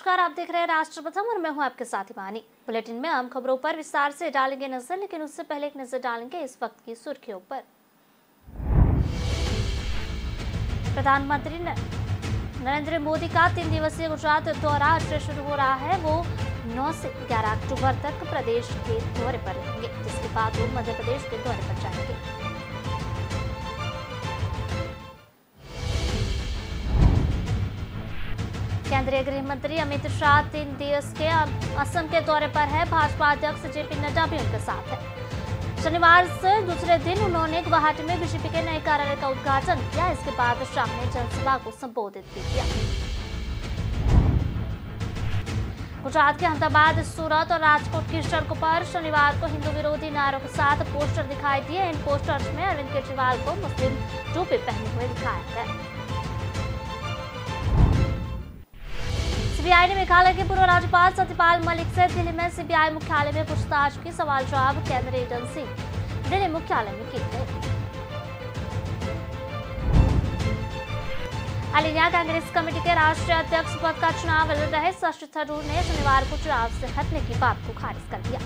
नमस्कार, आप देख रहे हैं राष्ट्र प्रथम और मैं हूं आपके साथ हिमानी। बुलेटिन में आम खबरों पर विस्तार से डालेंगे नजर, लेकिन उससे पहले एक नजर डालेंगे इस वक्त की सुर्खियों पर। प्रधानमंत्री नरेंद्र मोदी का 3 दिवसीय गुजरात दौरा आज से शुरू हो रहा है। वो 9 से 11 अक्टूबर तक प्रदेश के दौरे पर रहेंगे, जिसके बाद वो मध्य प्रदेश के दौरे पर जाएंगे। केंद्रीय गृह मंत्री अमित शाह 3 दिवस के असम के दौरे पर है। भाजपा अध्यक्ष जेपी नड्डा भी उनके साथ है। शनिवार से दूसरे दिन उन्होंने गुवाहाटी में बीजेपी के नए कार्यालय का उद्घाटन किया। इसके बाद शाह ने जनसभा को संबोधित भी किया। गुजरात के अहमदाबाद, सूरत और राजकोट की सड़कों पर शनिवार को हिंदू विरोधी नारों के साथ पोस्टर दिखाई दिए। इन पोस्टर्स में अरविंद केजरीवाल को मुस्लिम टोपी पहने हुए दिखाया गया। सीबीआई ने मेघालय के पूर्व राज्यपाल सत्यपाल मलिक से दिल्ली में सीबीआई मुख्यालय में पूछताछ की। सवाल जवाब केंद्रीय एजेंसी दिल्ली मुख्यालय में किए गए। ऑल इंडिया कांग्रेस कमेटी के राष्ट्रीय अध्यक्ष पद का चुनाव लड़ रहे शशि थरूर ने शनिवार को चुनाव से हटने की बात को खारिज कर दिया।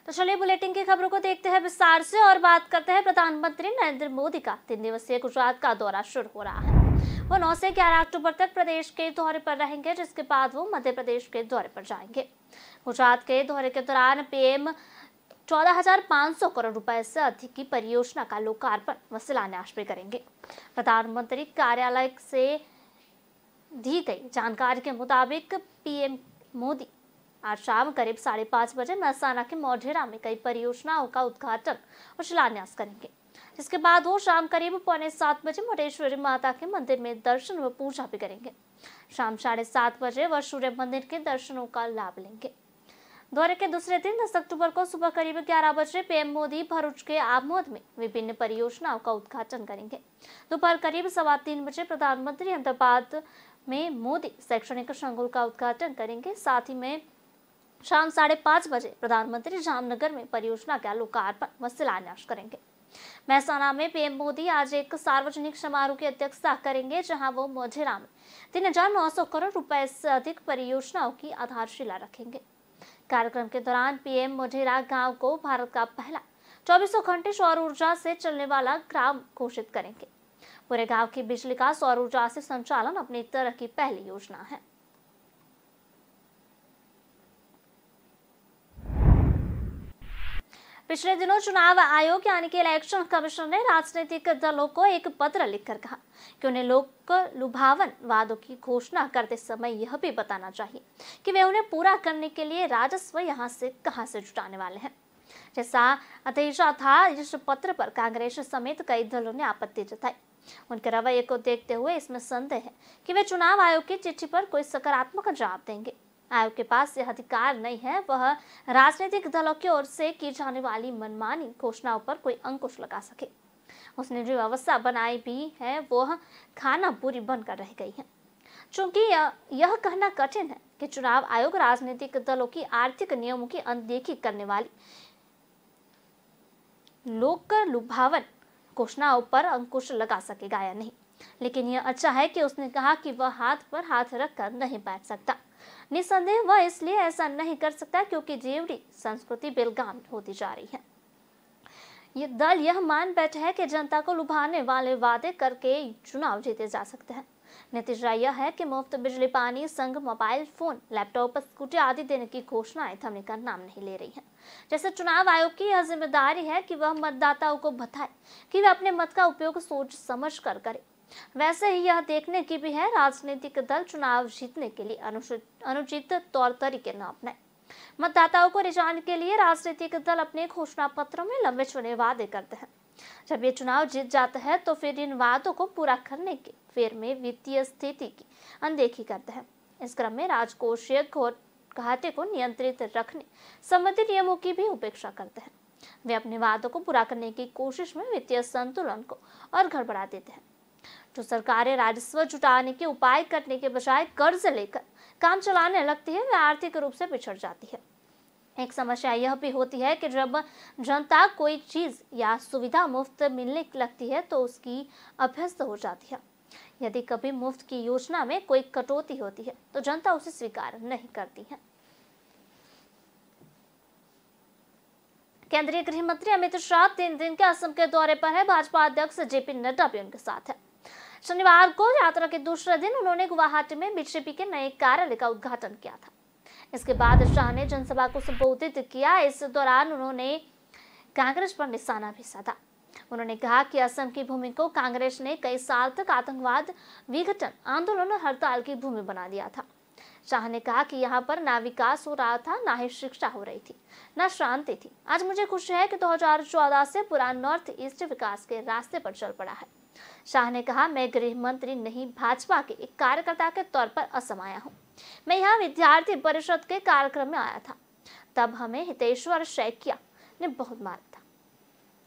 तो चलिए बुलेटिन की खबरों को देखते हैं विस्तार से और बात करते हैं। प्रधानमंत्री नरेंद्र मोदी का 3 दिवसीय गुजरात का दौरा शुरू हो रहा है। वो 9 से 11 अक्टूबर तक प्रदेश के दौरे पर रहेंगे, जिसके बाद वो मध्य प्रदेश के दौरे पर जाएंगे। गुजरात के दौरे के दौरान पीएम 14,500 करोड़ रुपए से अधिक की परियोजना का लोकार्पण व शिलान्यास भी करेंगे। प्रधानमंत्री कार्यालय से दी गई जानकारी के मुताबिक पीएम मोदी आज शाम करीब 5:30 बजे महसाना के मोढेरा में कई परियोजनाओं का उद्घाटन और शिलान्यास करेंगे, जिसके बाद वो शाम करीब 6:45 बजे मुंडेश्वरी माता के मंदिर में दर्शन व पूजा भी करेंगे। शाम 7:30 बजे वह सूर्य मंदिर के दर्शनों का लाभ लेंगे। दौरे के दूसरे दिन 10 अक्टूबर को सुबह करीब 11 बजे पीएम मोदी भरूच के आमोद में विभिन्न परियोजनाओं का उद्घाटन करेंगे। दोपहर करीब 3:15 बजे प्रधानमंत्री अहमदाबाद में मोदी शैक्षणिक संकुल का उद्घाटन करेंगे। साथ ही में शाम 5:30 बजे प्रधानमंत्री जामनगर में परियोजना का लोकार्पण व शिलान्यास करेंगे। महसाना में पीएम मोदी आज एक सार्वजनिक समारोह की अध्यक्षता करेंगे, जहां वो मोढेरा में 3,900 करोड़ रुपए से अधिक परियोजनाओं की आधारशिला रखेंगे। कार्यक्रम के दौरान पीएम मोढेरा गांव को भारत का पहला 24 घंटे सौर ऊर्जा से चलने वाला ग्राम घोषित करेंगे। पूरे गांव की बिजली का सौर ऊर्जा से संचालन अपनी तरह की पहली योजना है। पिछले दिनों चुनाव आयोग यानी कि इलेक्शन कमीशन ने राजनीतिक दलों को एक पत्र लिखकर कहा कि उन्हें लोक लुभावन वादों की घोषणा करते समय यह भी बताना चाहिए कि वे उन्हें पूरा करने के लिए राजस्व कहां से जुटाने वाले हैं। जैसा अंदेशा था, इस पत्र पर कांग्रेस समेत कई दलों ने आपत्ति जताई। उनके रवैये को देखते हुए इसमें संदेह है कि वे चुनाव आयोग की चिट्ठी पर कोई सकारात्मक जवाब देंगे। आयोग के पास यह अधिकार नहीं है वह राजनीतिक दलों की ओर से की जाने वाली मनमानी घोषणाओं पर कोई अंकुश लगा सके। उसने जो व्यवस्था बनाई भी है वह खाना पूरी बनकर रह गई है। चूंकि यह कहना कठिन है कि चुनाव आयोग राजनीतिक दलों की आर्थिक नियमों की अनदेखी करने वाली लोक लुभावन घोषणाओं पर अंकुश लगा सकेगा या नहीं, लेकिन यह अच्छा है कि उसने कहा कि वह हाथ पर हाथ रखकर नहीं बैठ सकता। निसंदेह वह इसलिए ऐसा नहीं कर सकता क्योंकि जीवड़ी संस्कृति बेलगाम होती जा रही है। ये दल यह मान बैठे है कि जनता को लुभाने वाले वादे करके चुनाव जीते जा सकते हैं। नतीजा यह है कि मुफ्त बिजली, पानी, संघ, मोबाइल फोन, लैपटॉप, स्कूटी आदि देने की घोषणाएं थमने का नाम नहीं ले रही है। जैसे चुनाव आयोग की यह जिम्मेदारी है कि वह मतदाताओं को बताए कि वे अपने मत का उपयोग सोच समझ कर करें, वैसे ही यह देखने की भी है राजनीतिक दल चुनाव जीतने के लिए अनुचित तौर तरीके न अपनाए। मतदाताओं को रिझाने के लिए राजनीतिक दल अपने घोषणा पत्रों में लंबे चौड़े वादे करते हैं। जब ये चुनाव जीत जाते हैं तो फिर इन वादों को पूरा करने के फेर में वित्तीय स्थिति की अनदेखी करते हैं। इस क्रम में राजकोषीय घाटे को नियंत्रित रखने संबंधी नियमों की भी उपेक्षा करते हैं। वे अपने वादों को पूरा करने की कोशिश में वित्तीय संतुलन को और गड़बड़ा देते हैं। जो सरकारें राजस्व जुटाने के उपाय करने के बजाय कर्ज लेकर काम चलाने लगती है, वह आर्थिक रूप से पिछड़ जाती है। एक समस्या यह भी होती है कि जब जनता कोई चीज या सुविधा मुफ्त मिलने लगती है तो उसकी अभ्यस्त हो जाती है। यदि कभी मुफ्त की योजना में कोई कटौती होती है तो जनता उसे स्वीकार नहीं करती है। केंद्रीय गृह मंत्री अमित शाह 3 दिन के असम के दौरे पर है। भाजपा अध्यक्ष जेपी नड्डा भी उनके साथ है। शनिवार को यात्रा के दूसरे दिन उन्होंने गुवाहाटी में बीजेपी के नए कार्यालय का उद्घाटन किया था। इसके बाद शाह ने जनसभा को संबोधित किया। इस दौरान उन्होंने कांग्रेस पर निशाना भी साधा। उन्होंने कहा कि असम की भूमि को कांग्रेस ने कई साल तक आतंकवाद, विघटन, आंदोलन और हड़ताल की भूमि बना दिया था। शाह ने कहा कि यहाँ पर ना विकास हो रहा था, ना ही शिक्षा हो रही थी, ना शांति थी। आज मुझे खुशी है कि 2014 से पूरा नॉर्थ ईस्ट विकास के रास्ते पर चल पड़ा है। शाह ने कहा, मैं गृह मंत्री नहीं, भाजपा के एक कार्यकर्ता के तौर पर असम आया हूँ। मैं यहाँ विद्यार्थी परिषद के कार्यक्रम में आया था, तब हमें हितेश्वर शैकिया ने बहुत मारा था।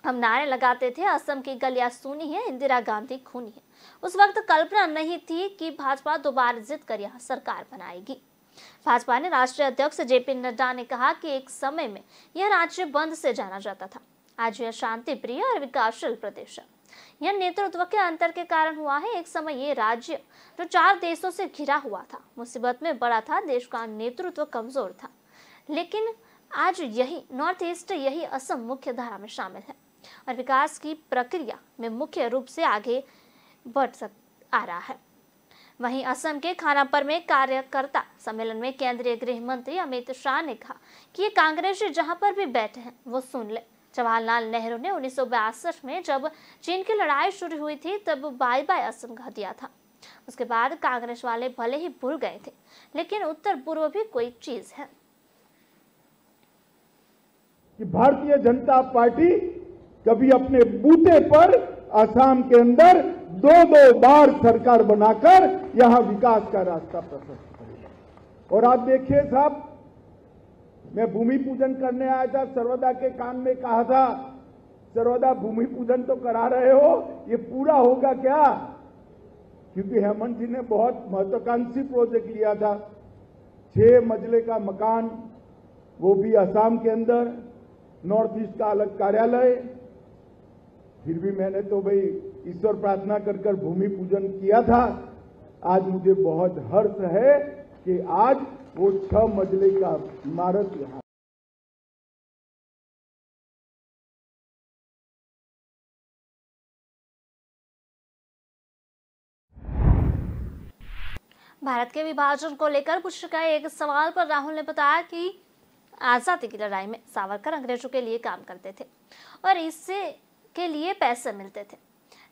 हम नारे लगाते थे, असम की गलियां सूनी है, इंदिरा गांधी खूनी है। उस वक्त कल्पना नहीं थी कि भाजपा दोबारा जीत कर यहाँ सरकार बनाएगी। भाजपा ने राष्ट्रीय अध्यक्ष जेपी नड्डा ने कहा कि एक समय में यह राज्य बंद से जाना जाता था। आज यह शांति प्रिय और विकासशील प्रदेश है। यह नेतृत्व के अंतर के कारण हुआ है। एक समय ये राज्य जो 4 देशों से घिरा हुआ था, मुसीबत में बड़ा था, देश का नेतृत्व कमजोर था, लेकिन आज यही नॉर्थ ईस्ट, यही असम मुख्य धारा में शामिल है और विकास की प्रक्रिया में मुख्य रूप से आगे बढ़ आ रहा है। वहीं असम के खानापर में कार्यकर्ता सम्मेलन में केंद्रीय गृह मंत्री अमित शाह ने कहा कि ये कांग्रेसी जहां पर भी बैठे हैं वो सुन ले। जवाहरलाल नेहरू ने 1962 में जब चीन की लड़ाई शुरू हुई थी तब बाय बाय असम कह दिया था। उसके बाद कांग्रेस वाले भले ही भूल गए थे, लेकिन उत्तर पूर्व भी कोई चीज है कि भारतीय जनता पार्टी कभी अपने बूते पर असम के अंदर 2-2 बार सरकार बनाकर यहां विकास का रास्ता प्रशस्त करेगा। और आप देखिए साहब, मैं भूमि पूजन करने आया था, सर्वदा के कान में कहा था, सर्वदा भूमि पूजन तो करा रहे हो, ये पूरा होगा क्या? क्योंकि हेमंत जी ने बहुत महत्वाकांक्षी प्रोजेक्ट लिया था, 6 मंजिले का मकान, वो भी असम के अंदर, नॉर्थ ईस्ट का अलग कार्यालय। फिर भी मैंने तो भाई ईश्वर प्रार्थना कर कर भूमि पूजन किया था। आज मुझे बहुत हर्ष है कि आज वो 6 मंजिले का इमारत यहाँ। भारत के विभाजन को लेकर पूछे गए एक सवाल पर राहुल ने बताया कि आजादी की लड़ाई में सावरकर अंग्रेजों के लिए काम करते थे और इससे के लिए पैसे मिलते थे।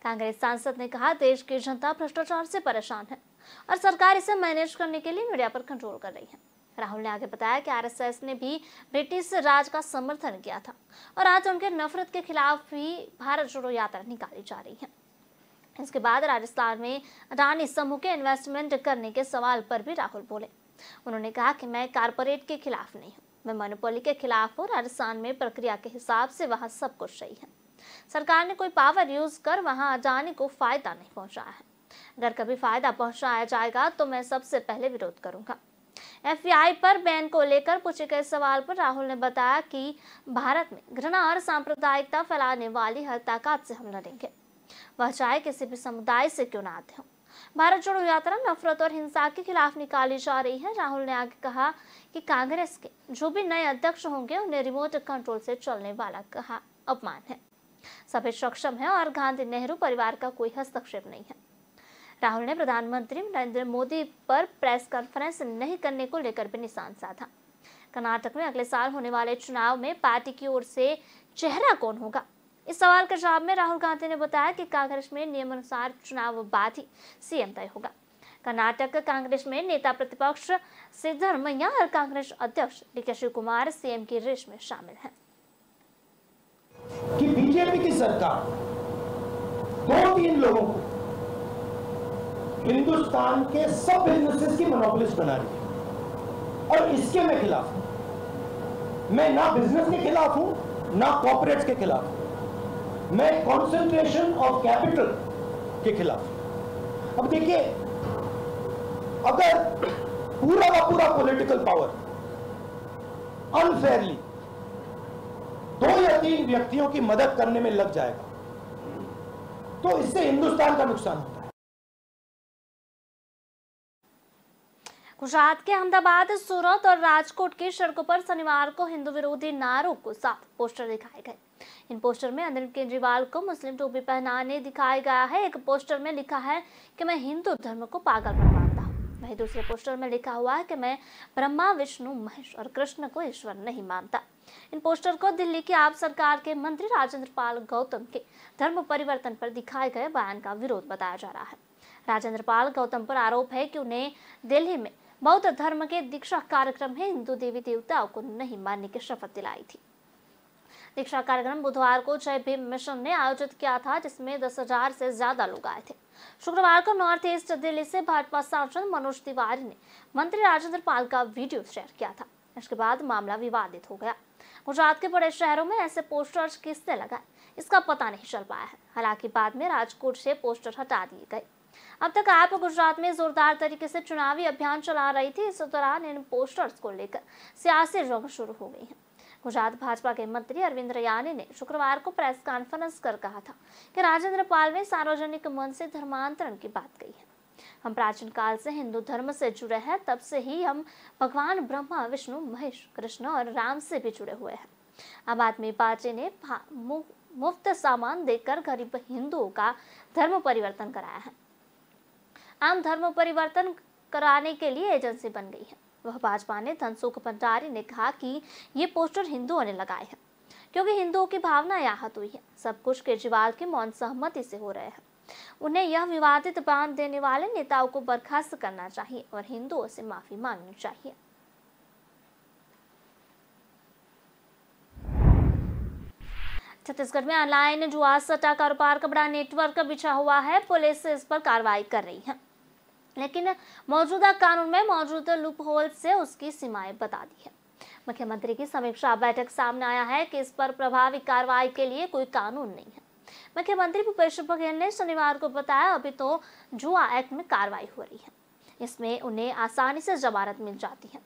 कांग्रेस सांसद ने कहा, देश की जनता भ्रष्टाचार से परेशान है और सरकार इसे मैनेज करने के लिए मीडिया पर कंट्रोल कर रही है। राहुल ने आगे बताया कि आरएसएस ने भी ब्रिटिश राज का समर्थन किया था और आज उनके नफरत के खिलाफ भी भारत जोड़ो यात्रा निकाली जा रही है। इसके बाद राजस्थान में अडानी समूह के इन्वेस्टमेंट करने के सवाल पर भी राहुल बोले। उन्होंने कहा कि मैं कारपोरेट के खिलाफ नहीं हूँ, मैं मोनोपोली के खिलाफ हूँ। राजस्थान में प्रक्रिया के हिसाब से वहाँ सब कुछ सही है। सरकार ने कोई पावर यूज कर वहां अडानी को फायदा नहीं पहुंचाया है। अगर कभी फायदा पहुंचाया जाएगा तो मैं सबसे पहले विरोध करूंगा। एफबीआई पर बैन को लेकर पूछे गए सवाल पर राहुल ने बताया कि भारत में घृणा और सांप्रदायिकता फैलाने वाली हर ताकत से हम लड़ेंगे, वह चाहे किसी भी समुदाय से क्यों ना आते हो। भारत जोड़ो यात्रा नफरत और हिंसा के खिलाफ निकाली जा रही है। राहुल ने आगे कहा कि कांग्रेस के जो भी नए अध्यक्ष होंगे उन्हें रिमोट कंट्रोल से चलने वाला कहा अपमान है। सभी सक्षम है और गांधी नेहरू परिवार का कोई हस्तक्षेप नहीं है। राहुल ने प्रधानमंत्री नरेंद्र मोदी पर प्रेस कॉन्फ्रेंस नहीं करने को लेकर भी निशान साधा। कर्नाटक में अगले साल होने वाले चुनाव में पार्टी की ओर से चेहरा कौन होगा, इस सवाल के जवाब में राहुल गांधी ने बताया कि कांग्रेस में नियमानुसार चुनाव बाद ही सीएम तय होगा। कर्नाटक कांग्रेस में नेता प्रतिपक्ष सिद्धरमैया और कांग्रेस अध्यक्ष डीके शिवकुमार सीएम की रेस में शामिल हैं। कि बीजेपी की सरकार 2-3 लोगों को हिंदुस्तान के सब बिजनेसेस की मोनोपोलिस्ट बना रही है और इसके मैं खिलाफ हूं। मैं ना बिजनेस के खिलाफ हूं ना कॉर्पोरेट्स के खिलाफ हूं। मैं कंसंट्रेशन ऑफ कैपिटल के खिलाफ हूं। अब देखिए, अगर पूरा का पूरा पॉलिटिकल पावर अनफेयरली 2 या 3 व्यक्तियों की मदद करने में लग जाएगा, तो इससे हिंदुस्तान का नुकसान होता है। गुजरात के अहमदाबाद, सूरत और राजकोट की सड़कों पर शनिवार को हिंदू विरोधी नारों के साथ पोस्टर दिखाए गए। इन पोस्टर में अरविंद केजरीवाल को मुस्लिम टोपी पहनाने दिखाया गया है। एक पोस्टर में लिखा है कि मैं हिंदू धर्म को पागलपन मानता हूँ। वहीं दूसरे पोस्टर में लिखा हुआ है कि मैं ब्रह्मा, विष्णु, महेश और कृष्ण को ईश्वर नहीं मानता। इन पोस्टर को दिल्ली की आप सरकार के मंत्री राजेंद्र पाल गौतम के धर्म परिवर्तन पर दिखाए गए बयान का विरोध बताया जा रहा है। राजेंद्र पाल गौतम पर आरोप है कि उन्हें दिल्ली में बौद्ध धर्म के दीक्षा कार्यक्रम में हिंदू देवी देवताओं को नहीं मानने की शपथ दिलाई थी। दीक्षा कार्यक्रम बुधवार को जय भीम मिशन ने आयोजित किया था, जिसमें 10,000 से ज्यादा लोग आए थे। शुक्रवार को नॉर्थ ईस्ट दिल्ली से भाजपा सांसद मनोज तिवारी ने मंत्री राजेंद्र पाल का वीडियो शेयर किया था। इसके बाद मामला विवादित हो गया। गुजरात के बड़े शहरों में ऐसे पोस्टर्स किसने लगाए, इसका पता नहीं चल पाया है। हालांकि बाद में राजकोट से पोस्टर हटा दिए गए। अब तक आप गुजरात में जोरदार तरीके से चुनावी अभियान चला रही थी। इस दौरान इन पोस्टर्स को लेकर सियासी जंग शुरू हो गई है। गुजरात भाजपा के मंत्री अरविंद रयानी ने शुक्रवार को प्रेस कॉन्फ्रेंस कर कहा था कि राजेंद्र पाल ने सार्वजनिक मन से धर्मांतरण की बात कही है। हम प्राचीन काल से हिंदू धर्म से जुड़े हैं, तब से ही हम भगवान ब्रह्मा, विष्णु, महेश, कृष्ण और राम से भी जुड़े हुए हैं। आम आदमी पार्टी ने मुफ्त सामान देकर गरीब हिंदुओं का धर्म परिवर्तन कराया है। आम धर्म परिवर्तन कराने के लिए एजेंसी बन गई है। वह भाजपा ने धनसुख भंडारी ने कहा कि ये पोस्टर हिंदुओं ने लगाए हैं क्योंकि हिंदुओं की भावना आहत हुई है। सब कुछ केजरीवाल की मौन सहमति से हो रहे हैं। उन्हें यह विवादित बयान देने वाले नेताओं को बर्खास्त करना चाहिए और हिंदुओं से माफी मांगनी चाहिए। छत्तीसगढ़ में ऑनलाइन जुआ सट्टा कारोबार का बड़ा नेटवर्क बिछा हुआ है। पुलिस इस पर कार्रवाई कर रही है, लेकिन मौजूदा कानून में मौजूद लूप होल से उसकी सीमाएं बता दी है। मुख्यमंत्री की समीक्षा बैठक सामने आया है कि इस पर प्रभावी कार्रवाई के लिए कोई कानून नहीं है। मुख्यमंत्री भूपेश बघेल ने शनिवार को बताया, अभी तो जुआ एक्ट में कार्रवाई हो रही है। इसमें उन्हें आसानी से जमानत मिल जाती है।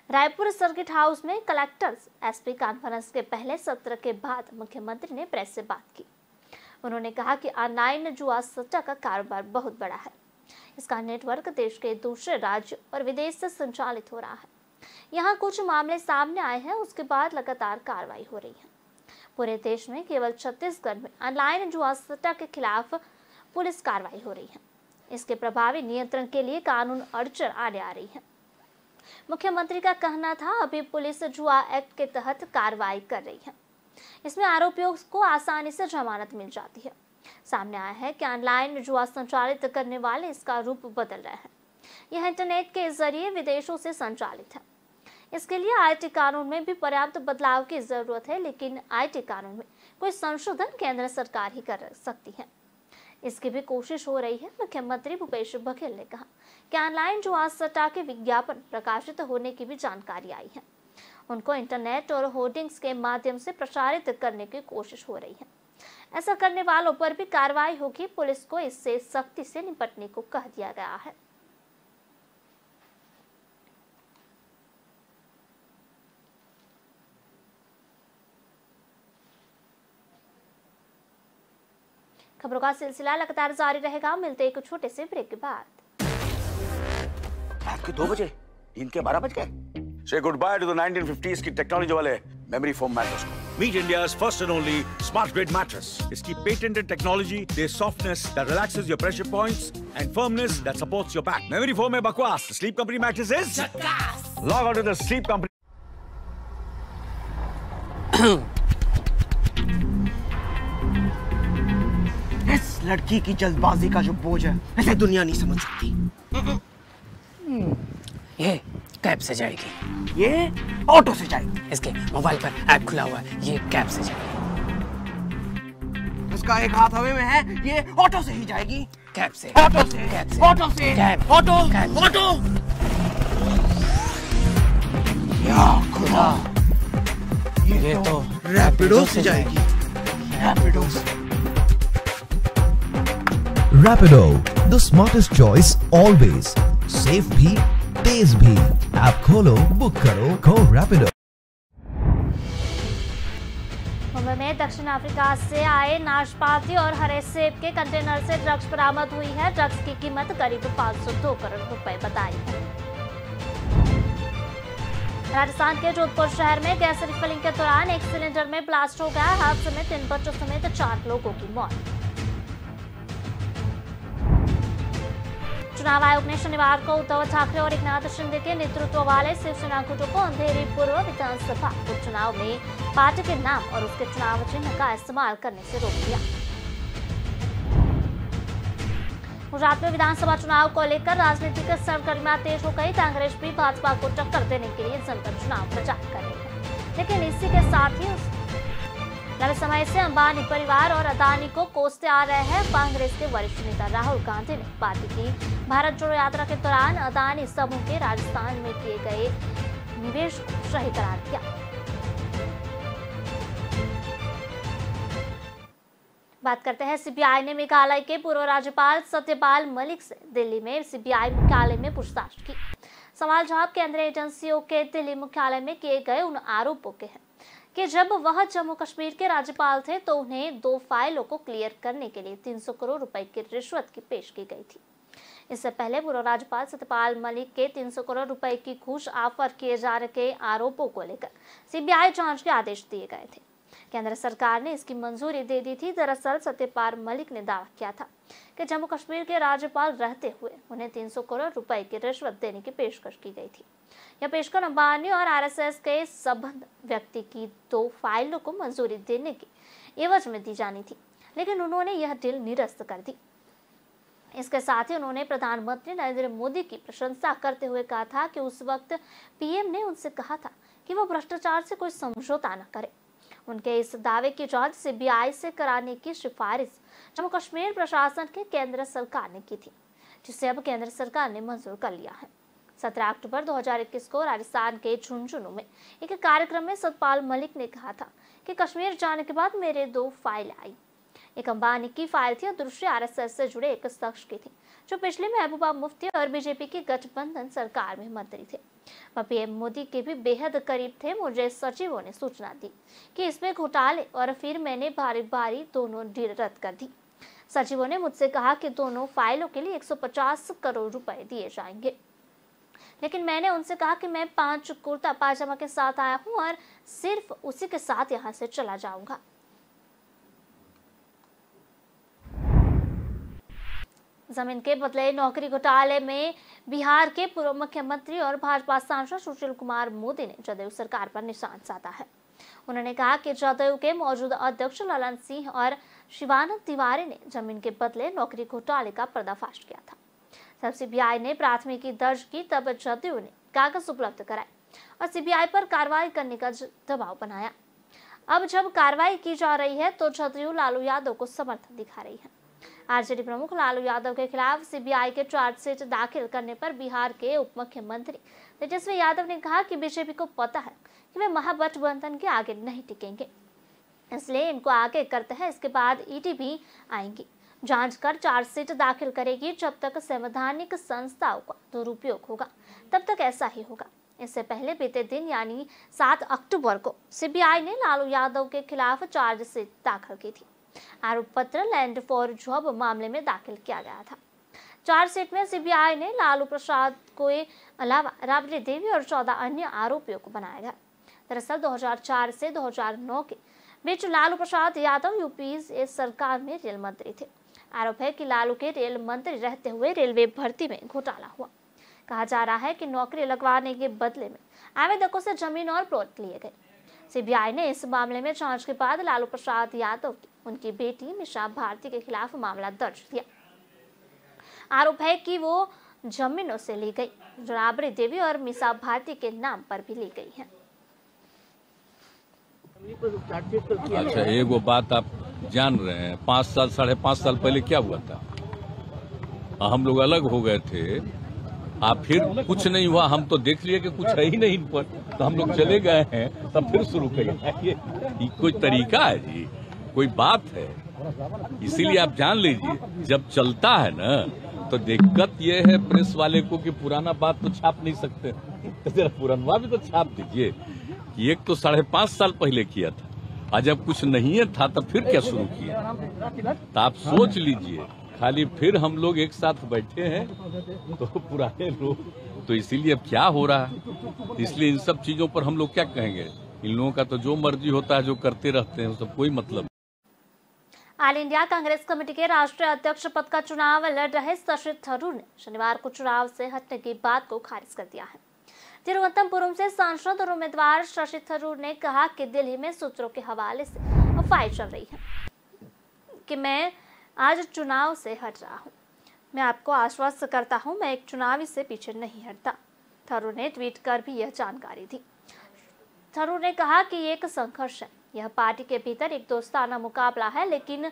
रायपुर सर्किट हाउस में कलेक्टर्स एसपी कॉन्फ्रेंस के पहले सत्र के बाद मुख्यमंत्री ने प्रेस से बात की। उन्होंने कहा कि ऑनलाइन जुआ सट्टा का कारोबार बहुत बड़ा है। इसका नेटवर्क देश के दूसरे राज्य और विदेश से संचालित हो रहा है। यहाँ कुछ मामले सामने आए हैं, उसके बाद लगातार कार्रवाई हो रही है। पूरे देश में केवल छत्तीसगढ़ में ऑनलाइन जुआ सट्टा के खिलाफ पुलिस कार्रवाई हो रही है। इसके प्रभावी नियंत्रण के लिए कानून अड़चन आने आ रही है। मुख्यमंत्री का कहना था, अभी पुलिस जुआ एक्ट के तहत कार्रवाई कर रही है। इसमें आरोपियों को आसानी से जमानत मिल जाती है। सामने आया है कि ऑनलाइन जुआ संचालित करने वाले इसका रूप बदल रहे हैं। यह इंटरनेट के जरिए विदेशों से संचालित है। इसके लिए आईटी कानून में भी पर्याप्त बदलाव की जरूरत है, लेकिन आईटी कानून में कोई संशोधन केंद्र सरकार ही कर सकती है। इसकी भी कोशिश हो रही है। मुख्यमंत्री भूपेश बघेल ने कहा कि ऑनलाइन जुआ सट्टा के विज्ञापन प्रकाशित होने की भी जानकारी आई है। उनको इंटरनेट और होर्डिंग्स के माध्यम से प्रसारित करने की कोशिश हो रही है। ऐसा करने वालों पर भी कार्रवाई होगी। पुलिस को इससे सख्ती से निपटने को कह दिया गया है। खबरों का सिलसिला लगातार जारी रहेगा। मिलते एक छोटे से ब्रेक के बाद। रात के 2 बजे, दिन के 12 बज गए। Say goodbye to the 1950s की टेक्नोलॉजी वाले मेमोरी फोम मैट्रेस को। Meet India's first and only smart grid mattress. इसकी patented technology, there's softness that relaxes your pressure points and firmness that supports your back. Memory foam है बकवास. The Sleep Company mattress is झक्कास. Log on to the Sleep Company. इस लड़की की जल्दबाजी का जो बोझ है, इसे दुनिया नहीं समझ सकती। ये कैब से जाएगी, ये ऑटो से जाएगी। इसके मोबाइल पर ऐप खुला हुआ है, ये कैब से जाएगी। उसका एक हाथ हवा में है, ये ऑटो से ही जाएगी। कैब से, ऑटो से, कैब से, ऑटो से, कैब, ऑटो, कैब। ऑटो। या खुदा, ये तो रैपिडो से जाएगी। रैपिडो से। Rapido, the smartest choice always. Safe भी, तेज भी। ऐप खोलो, बुक करो, Go Rapido। मुंबई में दक्षिण अफ्रीका से आए नाशपाती और हरे सेब के कंटेनर से ड्रग्स बरामद हुई है। ड्रग्स की कीमत करीब 502 करोड़ रुपए बताई है। राजस्थान के जोधपुर शहर में गैस रिफिलिंग के दौरान एक सिलेंडर में ब्लास्ट हो गया। हादसे में 3 बच्चों समेत 4 लोगों की मौत। चुनाव आयोग ने शनिवार को उद्धव ठाकरे और एकनाथ शिंदे के नेतृत्व वाले शिवसेना गुटों को अंधेरी पूर्व विधानसभा उपचुनाव में पार्टी के नाम और उसके चुनाव चिन्ह का इस्तेमाल करने से रोक दिया। गुजरात में विधानसभा चुनाव को लेकर राजनीतिक सरगर्मियां तेज हो गई। कांग्रेस भी भाजपा को टक्कर देने के लिए जमकर चुनाव प्रचार कर रही है, लेकिन इसी के साथ ही लंबे समय से अंबानी परिवार और अदानी को कोसते आ रहे हैं। कांग्रेस के वरिष्ठ नेता राहुल गांधी ने पार्टी की भारत जोड़ो यात्रा के दौरान अदानी समूह के राजस्थान में किए गए निवेश को सही करार दिया। बात करते हैं सीबीआई ने मेघालय के पूर्व राज्यपाल सत्यपाल मलिक से दिल्ली में सीबीआई मुख्यालय में पूछताछ की। सवाल जवाब केंद्रीय एजेंसियों के दिल्ली मुख्यालय में किए गए उन आरोपों के हैं कि जब वह जम्मू कश्मीर के राज्यपाल थे तो उन्हें 2 फाइलों को क्लियर करने के लिए 300 करोड़ रुपए की रिश्वत की पेश की गई थी। इससे पहले पूर्व राज्यपाल सत्यपाल मलिक के 300 करोड़ रुपए की घूस ऑफर किए जा रहे आरोपों को लेकर सीबीआई जांच के आदेश दिए गए थे। केंद्र सरकार ने इसकी मंजूरी दे दी थी। दरअसल सत्यपाल मलिक ने दावा किया था कि जम्मू कश्मीर के राज्यपाल रहते हुए उन्हें 300 करोड़ रुपए की रिश्वत देने की पेशकश की गई थी। यह पेशकश अंबानी और आरएसएस के संबंध व्यक्ति की 2 फाइलों को मंजूरी देने की एवज में दी जानी थी, लेकिन उन्होंने यह डील निरस्त कर दी। इसके साथ ही उन्होंने प्रधानमंत्री नरेंद्र मोदी की प्रशंसा करते हुए कहा था कि उस वक्त पीएम ने उनसे कहा था कि वह भ्रष्टाचार से कोई समझौता न करे। उनके इस दावे की जांच सीबीआई से कराने की सिफारिश जम्मू कश्मीर प्रशासन के केंद्र सरकार ने की थी, जिसे अब केंद्र सरकार ने मंजूर कर लिया है। 17 अक्टूबर 2021 को राजस्थान के झुंझुनू में एक कार्यक्रम में सत्यपाल मलिक ने कहा था कि कश्मीर जाने के बाद मेरे 2 फाइल आई। एक अंबानी की फाइल थी और दूसरी आरएसएस से जुड़े एक शख्स की थी, जो पिछले महबूबा मुफ्ती और बीजेपी की गठबंधन सरकार में मंत्री थे। वह पीएम मोदी के भी बेहद करीब थे। मुझे सचिवों ने सूचना दी कि इसमें घोटाले और फिर मैंने बारी दोनों डील रद्द कर दी। सचिवों ने मुझसे कहा कि दोनों फाइलों के लिए 150 करोड़ रुपए दिए जाएंगे, लेकिन मैंने उनसे कहा कि मैं 5 कुर्ता पायजामा के साथ आया हूं और सिर्फ उसी के साथ यहां से चला जाऊंगा। जमीन के बदले नौकरी घोटाले में बिहार के पूर्व मुख्यमंत्री और भाजपा सांसद सुशील कुमार मोदी ने जदयू सरकार पर निशान साधा है। उन्होंने कहा कि जदयू के मौजूदा अध्यक्ष ललन सिंह और शिवानंद तिवारी ने जमीन के बदले नौकरी घोटाले का पर्दाफाश किया था। तब सीबीआई ने प्राथमिकी दर्ज की, तब जदयू ने कागज उपलब्ध कराए और सीबीआई पर कार्रवाई करने का दबाव बनाया। अब जब कार्रवाई की जा रही है तो जदयू लालू यादव को समर्थन दिखा रही है। आरजेडी प्रमुख लालू यादव के खिलाफ सीबीआई के चार्जशीट दाखिल करने पर बिहार के उप मुख्यमंत्री तेजस्वी यादव ने कहा कि बीजेपी को पता है कि वे महागठबंधन के आगे नहीं टिकेंगे, इसलिए इनको आगे करते हैं। इसके बाद ईडी भी आएंगी, जांच कर चार्जशीट दाखिल करेगी। जब तक संवैधानिक संस्थाओं का दुरुपयोग होगा तब तक ऐसा ही होगा। इससे पहले बीते दिन यानी 7 अक्टूबर को सीबीआई ने लालू यादव के खिलाफ चार्जशीट दाखिल की थी। आरोप पत्र लैंड फॉर जॉब मामले में दाखिल किया गया था। चार्जशीट में सीबीआई ने लालू प्रसाद को अलावा राबड़ी देवी और 14 अन्य आरोपियों को बनाया गया। दरअसल 2004 से 2009 के बीच लालू प्रसाद यादव यूपीए सरकार में रेल मंत्री थे। आरोप है कि लालू के रेल मंत्री रहते हुए रेलवे भर्ती में घोटाला हुआ। कहा जा रहा है कि नौकरी लगवाने के बदले में आवेदकों से जमीन और प्लॉट लिए गए। सीबीआई ने इस मामले में जांच के बाद लालू प्रसाद यादव की उनकी बेटी मिसा भारती के खिलाफ मामला दर्ज किया। आरोप है कि वो जमीनों से ली गई, जो राबड़ी देवी और मिसा भारती के नाम पर भी ली गई है। अच्छा, एक वो बात आप जान रहे हैं, 5 साल 5.5 साल पहले क्या हुआ था? हम लोग अलग हो गए थे, फिर कुछ नहीं हुआ। हम तो देख लिए कि कुछ है ही नहीं इन पर, तो हम लोग चले गए हैं, तब फिर शुरू करें। ये कोई तरीका है जी? कोई बात है? इसीलिए आप जान लीजिए, जब चलता है ना तो दिक्कत ये है प्रेस वाले को कि पुराना बात तो छाप नहीं सकते, तो जरा पुराना भी तो छाप दीजिए। एक तो 5.5 साल पहले किया था और जब कुछ नहीं था तब फिर क्या शुरू किया? तो आप सोच लीजिए, खाली फिर हम लोग एक साथ बैठे हैं तो पुराने लोग, तो इसीलिए अब क्या हो रहा है, इसलिए इन सब चीजों पर हम लोग क्या कहेंगे? इन लोगों का तो जो मर्जी होता है, जो करते रहते हैं, उसका कोई मतलब नहीं। ऑल इंडिया कांग्रेस कमेटी के राष्ट्रीय अध्यक्ष पद का चुनाव लड़ रहे शशि थरूर ने शनिवार को चुनाव से हटने की बात को खारिज कर दिया है। तिरुवनंतपुरम से सांसद और उम्मीदवार शशि थरूर ने कहा कि दिल्ली में सूत्रों के हवाले से अफवाहें चल रही है कि मैं आज चुनाव से हट रहा हूं। मैं आपको आश्वस्त करता हूं, मैं एक चुनावी से पीछे नहीं हटता। थरूर ने ट्वीट कर भी यह जानकारी दी। थरूर ने कहा कि ये एक संघर्ष है, यह पार्टी के भीतर एक दोस्ताना मुकाबला है, लेकिन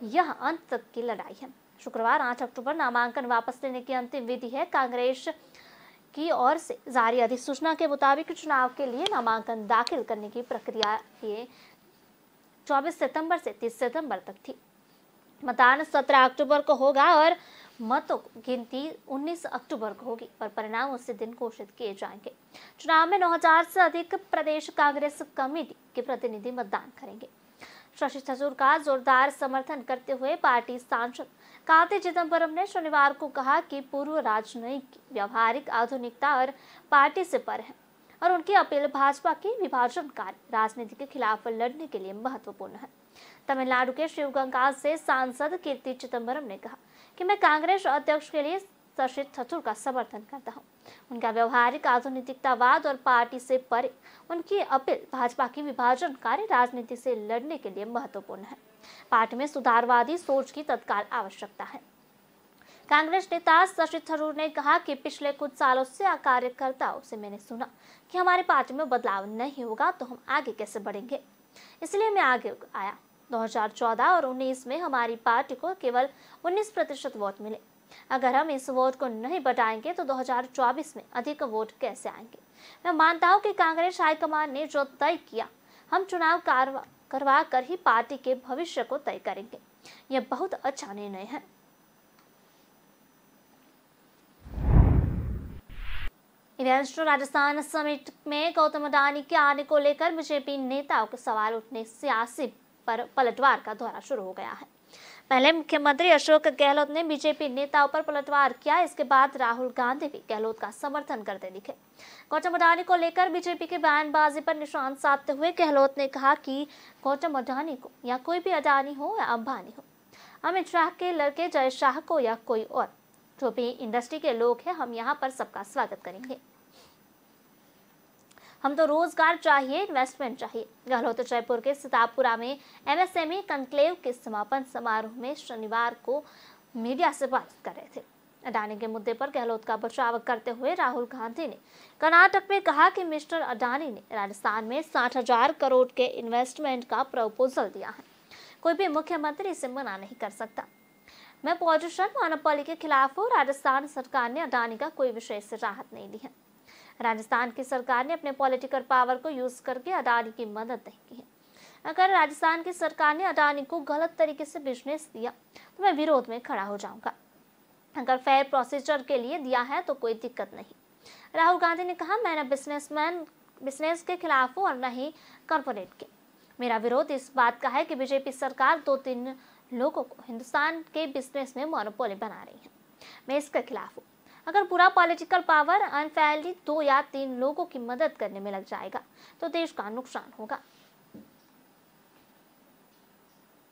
यह अंत तक की लड़ाई है। शुक्रवार 8 अक्टूबर नामांकन वापस लेने की अंतिम विधि है। कांग्रेस की ओर से जारी अधिसूचना के मुताबिक चुनाव के लिए नामांकन दाखिल करने की प्रक्रिया 24 सितंबर से 30 सितंबर तक थी। मतदान 17 अक्टूबर को होगा और मतों की गिनती 19 अक्टूबर को होगी, पर परिणाम उसी दिन घोषित किए जाएंगे। चुनाव में 9000 से अधिक प्रदेश कांग्रेस कमेटी के प्रतिनिधि मतदान करेंगे। शशि थरूर का जोरदार समर्थन करते हुए पार्टी सांसद कार्ति चिदंबरम ने शनिवार को कहा कि पूर्व राजनयिक व्यवहारिक आधुनिकता और पार्टी से पर है और उनकी अपील भाजपा की विभाजनकारी राजनीति के खिलाफ लड़ने के लिए महत्वपूर्ण है। तमिलनाडु के शिवगंगा से सांसद कीर्ति चिदंबरम ने कहा कि मैं कांग्रेस अध्यक्ष के लिए शशि थरूर का समर्थन करता हूं। उनका व्यवहारिक आधुनिकतावाद और पार्टी से परे उनकी अपील भाजपा की विभाजनकारी राजनीति से लड़ने के लिए महत्वपूर्ण है। पार्टी में सुधारवादी सोच की तत्काल आवश्यकता है। कांग्रेस नेता शशि थरूर ने कहा कि पिछले कुछ सालों से कार्यकर्ताओं से मैंने सुना कि हमारी पार्टी में बदलाव नहीं होगा तो हम आगे कैसे बढ़ेंगे, इसलिए मैं आगे आया। 2014 और 19 में हमारी पार्टी को केवल 19% वोट मिले। अगर हम इस वोट को नहीं बढ़ाएंगे तो 2024 में अधिक वोट कैसे आएंगे। मैं मानता हूं कि कांग्रेस हाईकमान ने जो तय किया, हम चुनाव करवा कर ही पार्टी के भविष्य को तय करेंगे। यह बहुत अच्छा निर्णय है। इवेंट्स राजस्थान समिट में गौतम अडानी के आने को लेकर बीजेपी नेताओं के सवाल उठने सियासी पर पलटवार का दौरा शुरू हो गया है। पहले मुख्यमंत्री अशोक गहलोत ने बीजेपी नेताओं पर पलटवार किया, इसके बाद राहुल गांधी भी गहलोत का समर्थन करते दिखे। गौतम अडानी को लेकर बीजेपी के बयानबाजी पर निशान साधते हुए गहलोत ने कहा कि गौतम अडानी को या कोई भी अडानी हो या अंबानी हो, अमित शाह के लड़के जय शाह को या कोई और, जो भी इंडस्ट्री के लोग हैं, हम यहाँ पर सबका स्वागत करेंगे। हम तो रोजगार चाहिए, इन्वेस्टमेंट चाहिए। गहलोत जयपुर के सीतापुरा में एमएसएमई कॉन्क्लेव के समापन समारोह में शनिवार को मीडिया से बात कर रहे थे। अडानी के मुद्दे पर गहलोत का बचाव करते हुए राहुल गांधी ने कर्नाटक में कहा कि मिस्टर अडानी ने राजस्थान में 60,000 करोड़ के इन्वेस्टमेंट का प्रपोजल दिया है, कोई भी मुख्यमंत्री इसे मना नहीं कर सकता। मैं पोजीशन मोनोपोली के खिलाफ हूँ। राजस्थान सरकार ने अडानी का कोई विशेष राहत नहीं दी है। राजस्थान की सरकार ने अपने पॉलिटिकल पावर को यूज करके अडानी की मदद नहीं की है। अगर राजस्थान की सरकार ने अडानी को गलत तरीके से बिजनेस दिया तो मैं विरोध में खड़ा हो जाऊंगा। अगर फेयर प्रोसीजर के लिए दिया है तो कोई दिक्कत नहीं। राहुल गांधी ने कहा, मैं न बिजनेस के खिलाफ हूँ और न ही कॉर्पोरेट के। मेरा विरोध इस बात का है कि बीजेपी सरकार 2-3 लोगों को हिंदुस्तान के बिजनेस में मोनोपोली बना रही है। मैं इसके खिलाफ हूँ। अगर पूरा पॉलिटिकल पावर अनफेयरली 2 या 3 लोगों की मदद करने में लग जाएगा तो देश का नुकसान होगा।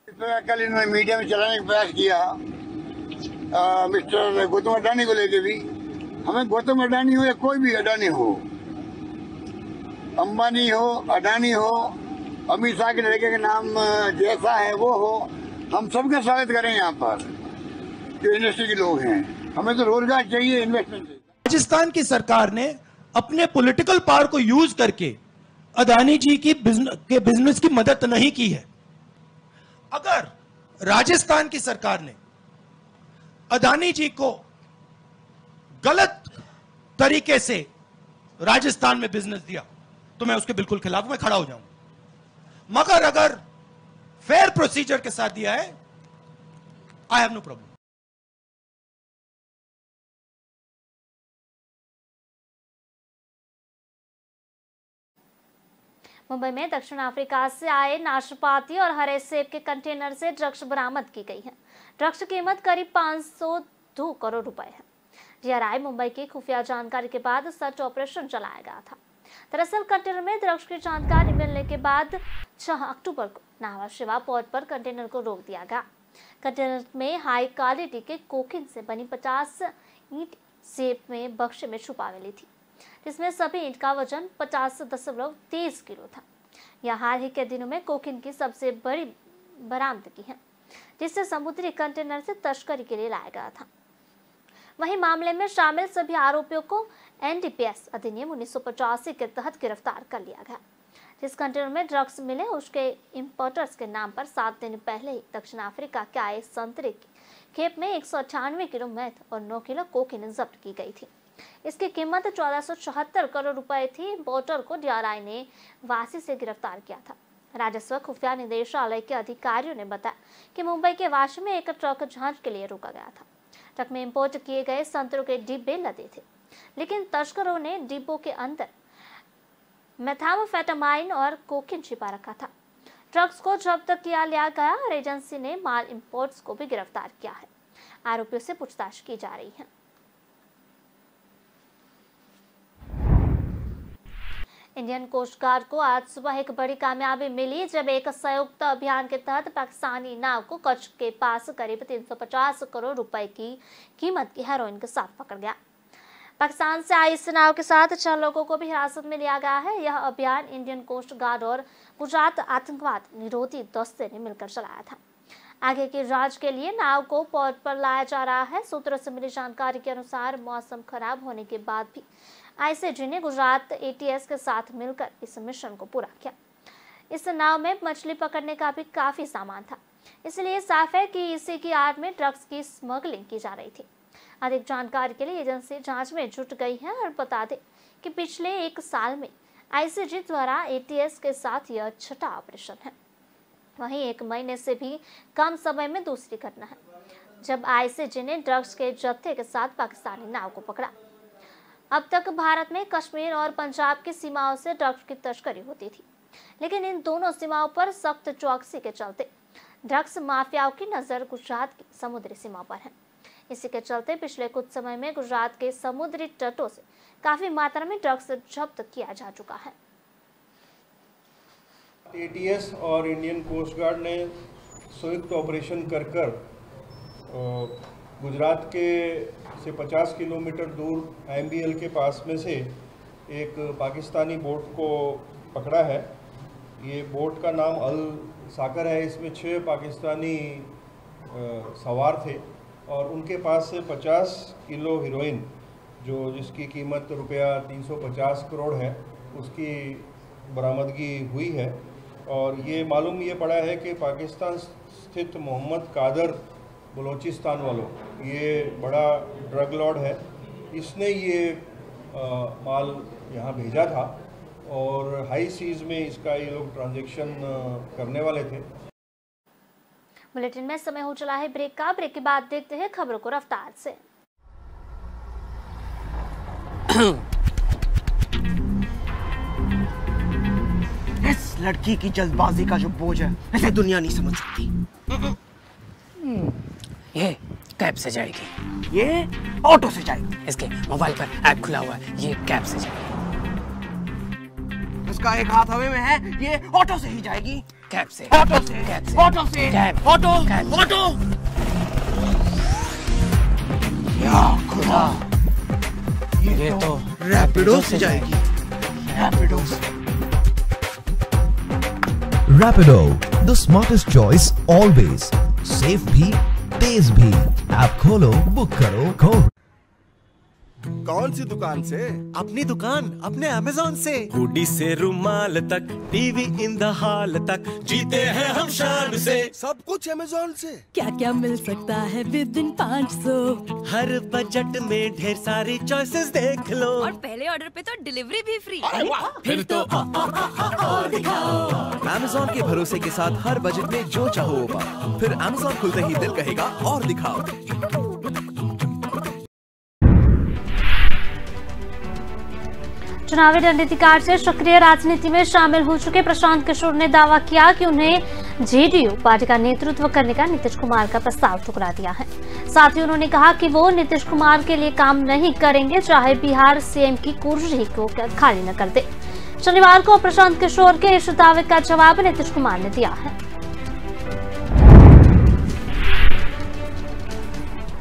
कल इन्होंने मीडिया में चलाने का प्रयास किया मिस्टर गौतम अडानी को लेके भी। हमें गौतम अडानी हो या कोई भी अडानी हो, अंबानी हो, अडानी हो, अमित शाह के लड़के का नाम जैसा है वो हो, हम सबका स्वागत करें यहाँ पर जो इंडस्ट्री के लोग हैं। हमें तो रोजगार चाहिए, इन्वेस्टमेंट चाहिए। राजस्थान की सरकार ने अपने पॉलिटिकल पावर को यूज करके अडानी जी की बिजनेस की मदद नहीं की है। अगर राजस्थान की सरकार ने अडानी जी को गलत तरीके से राजस्थान में बिजनेस दिया तो मैं उसके बिल्कुल खिलाफ में खड़ा हो जाऊंगा। मगर अगर फेयर प्रोसीजर के साथ दिया है, I have no problem. Mumbai में दक्षिण अफ्रीका से आए नाशपाती और हरे सेब के कंटेनर से ड्रग्स बरामद की गई है। ड्रग्स की कीमत करीब 502 करोड़ रुपए है। DRI मुंबई की खुफिया जानकारी के बाद सर्च ऑपरेशन चलाया गया था। दरअसल कंटेनर में ड्रग्स की जानकारी मिलने के बाद 6 अक्टूबर को नावा शिवा पोर्ट पर कंटेनर को रोक दिया गया। कंटेनर में हाई क्वालिटी के कोकीन से बनी 50 ईंट सेब में बक्से में छुपा मिली थी, जिसमें सभी ईंट का वजन 50.23 किलो था। यह हाल ही के दिनों में कोकीन की सबसे बड़ी बरामदगी है, जिससे समुद्री कंटेनर से तस्करी के लिए लाया गया था। वहीं मामले में शामिल सभी आरोपियों को NDPS अधिनियम 1985 के तहत गिरफ्तार कर लिया गया। जिस कंटेनर में ड्रग्स मिले उसके इंपोर्टर्स के नाम पर 7 दिन पहले ही दक्षिण अफ्रीका के आए संतरे की खेप में 198 किलो मैथ और 9 किलो कोकीन जब्त की गई थी। इसकी कीमत 1474 करोड़ रुपए थी। इंपोर्टर को DRI ने वासी से गिरफ्तार किया था। राजस्व खुफिया निदेशालय के अधिकारियों ने बताया कि मुंबई के वाशी में एक ट्रक जांच के लिए रोका गया था। ट्रक में इंपोर्ट किए गए संतरों के डिब्बे लदे थे, लेकिन तस्करों ने डिब्बों के अंदर मेथाम्फेटामाइन और कोकीन छिपा रखा था। ड्रग्स को जब्त किया लिया गया और एजेंसी ने माल इंपोर्ट्स को भी गिरफ्तार किया है। आरोपियों से पूछताछ की जा रही है। इंडियन कोस्ट गार्ड को आज सुबह एक बड़ी कामयाबी मिली जब एक संयुक्त अभियान के तहत पाकिस्तानी नाव को कच्छ के पास करीब 350 करोड़ रुपए की कीमत की हेरोइन के साथ पकड़ गया। पाकिस्तान से आई इस नाव के साथ 6 लोगों को भी हिरासत में लिया गया है। यह अभियान इंडियन कोस्ट गार्ड और गुजरात आतंकवाद निरोधी दस्ते ने मिलकर चलाया था। आगे की जांच के लिए नाव को पोर्ट पर लाया जा रहा है। सूत्रों से मिली जानकारी के अनुसार मौसम खराब होने के बाद भी ICG ने गुजरात ATS के साथ मिलकर इस मिशन को पूरा किया। इस नाव में मछली पकड़ने का भी काफी सामान था, इसलिए साफ है कि इसी की आड़ में ड्रग्स की स्मगलिंग की जा रही थी। अधिक जानकारी के लिए एजेंसी जांच में जुट गई है और बता दें कि पिछले 1 साल में ICG द्वारा ATS के साथ यह 6ठा ऑपरेशन है। वहीं 1 महीने से भी कम समय में दूसरी घटना है जब ICG ने ड्रग्स के जत्थे के साथ पाकिस्तानी नाव को पकड़ा। अब तक भारत में कश्मीर और पंजाब की सीमाओं से ड्रग्स की तस्करी होती थी, लेकिन इन दोनों सीमाओं पर सख्त चौकसी के चलते ड्रग्स माफियाओं की नजर गुजरात की समुद्री सीमा पर है। इसी के चलते पिछले कुछ समय में गुजरात के समुद्री तटों से काफी मात्रा में ड्रग्स जब्त किया जा चुका है। ATS और इंडियन कोस्ट गार्ड ने संयुक्त ऑपरेशन कर गुजरात के से 50 किलोमीटर दूर IMBL के पास में से एक पाकिस्तानी बोट को पकड़ा है। ये बोट का नाम अल साकर है। इसमें 6 पाकिस्तानी सवार थे और उनके पास से 50 किलो हीरोइन जिसकी कीमत रुपया 350 करोड़ है, उसकी बरामदगी हुई है। और ये मालूम ये पड़ा है कि पाकिस्तान स्थित मोहम्मद कादर बलोचिस्तान वालों, ये बड़ा ड्रग लॉर्ड है, इसने ये माल यहाँ भेजा था और हाई सीज में इसका ये लोग ट्रांजैक्शन करने वाले थे। बुलेटिन में समय हो चला है ब्रेक का। ब्रेक के बाद देखते हैं खबरों को रफ्तार से। इस लड़की की जल्दबाजी का जो बोझ है इसे दुनिया नहीं समझ सकती। ये कैब से जाएगी, ये ऑटो से जाएगी। इसके मोबाइल पर ऐप खुला हुआ है, ये कैब से जाएगी। इसका एक हाथ हवा में है, ये ऑटो से ही जाएगी। कैब से, ऑटो से, कैब से, ऑटो से, कैब, ऑटो, कैब, ऑटो। या खुदा, ये तो रैपिडो से जाएगी। रैपिडो से। Rapido, the smartest choice always. Safe भी, तेज भी। ऐप खोलो, बुक करो, खोल। कौन सी दुकान से? अपनी दुकान, अपने Amazon से। हुडी से रुमाल तक, टीवी इन द हॉल तक, जीते हैं हम शान से। सब कुछ Amazon से। क्या क्या मिल सकता है विदिन 500। हर बजट में ढेर सारी चॉइसेस देख लो। और पहले ऑर्डर पे तो डिलीवरी भी फ्री। अरे वाह, फिर तो और दिखाओ। Amazon के भरोसे के साथ हर बजट में जो चाहो वो पाओ। फिर Amazon खुलते ही दिल कहेगा और दिखाओ। चुनावी रणनीतिकार से सक्रिय राजनीति में शामिल हो चुके प्रशांत किशोर ने दावा किया कि उन्हें जेडीयू पार्टी का नेतृत्व करने का नीतीश कुमार का प्रस्ताव ठुकरा दिया है। साथ ही उन्होंने कहा कि वो नीतीश कुमार के लिए काम नहीं करेंगे, चाहे बिहार सीएम की कुर्सी को खाली न कर दे। शनिवार को प्रशांत किशोर के इस दावे का जवाब नीतीश कुमार ने दिया है।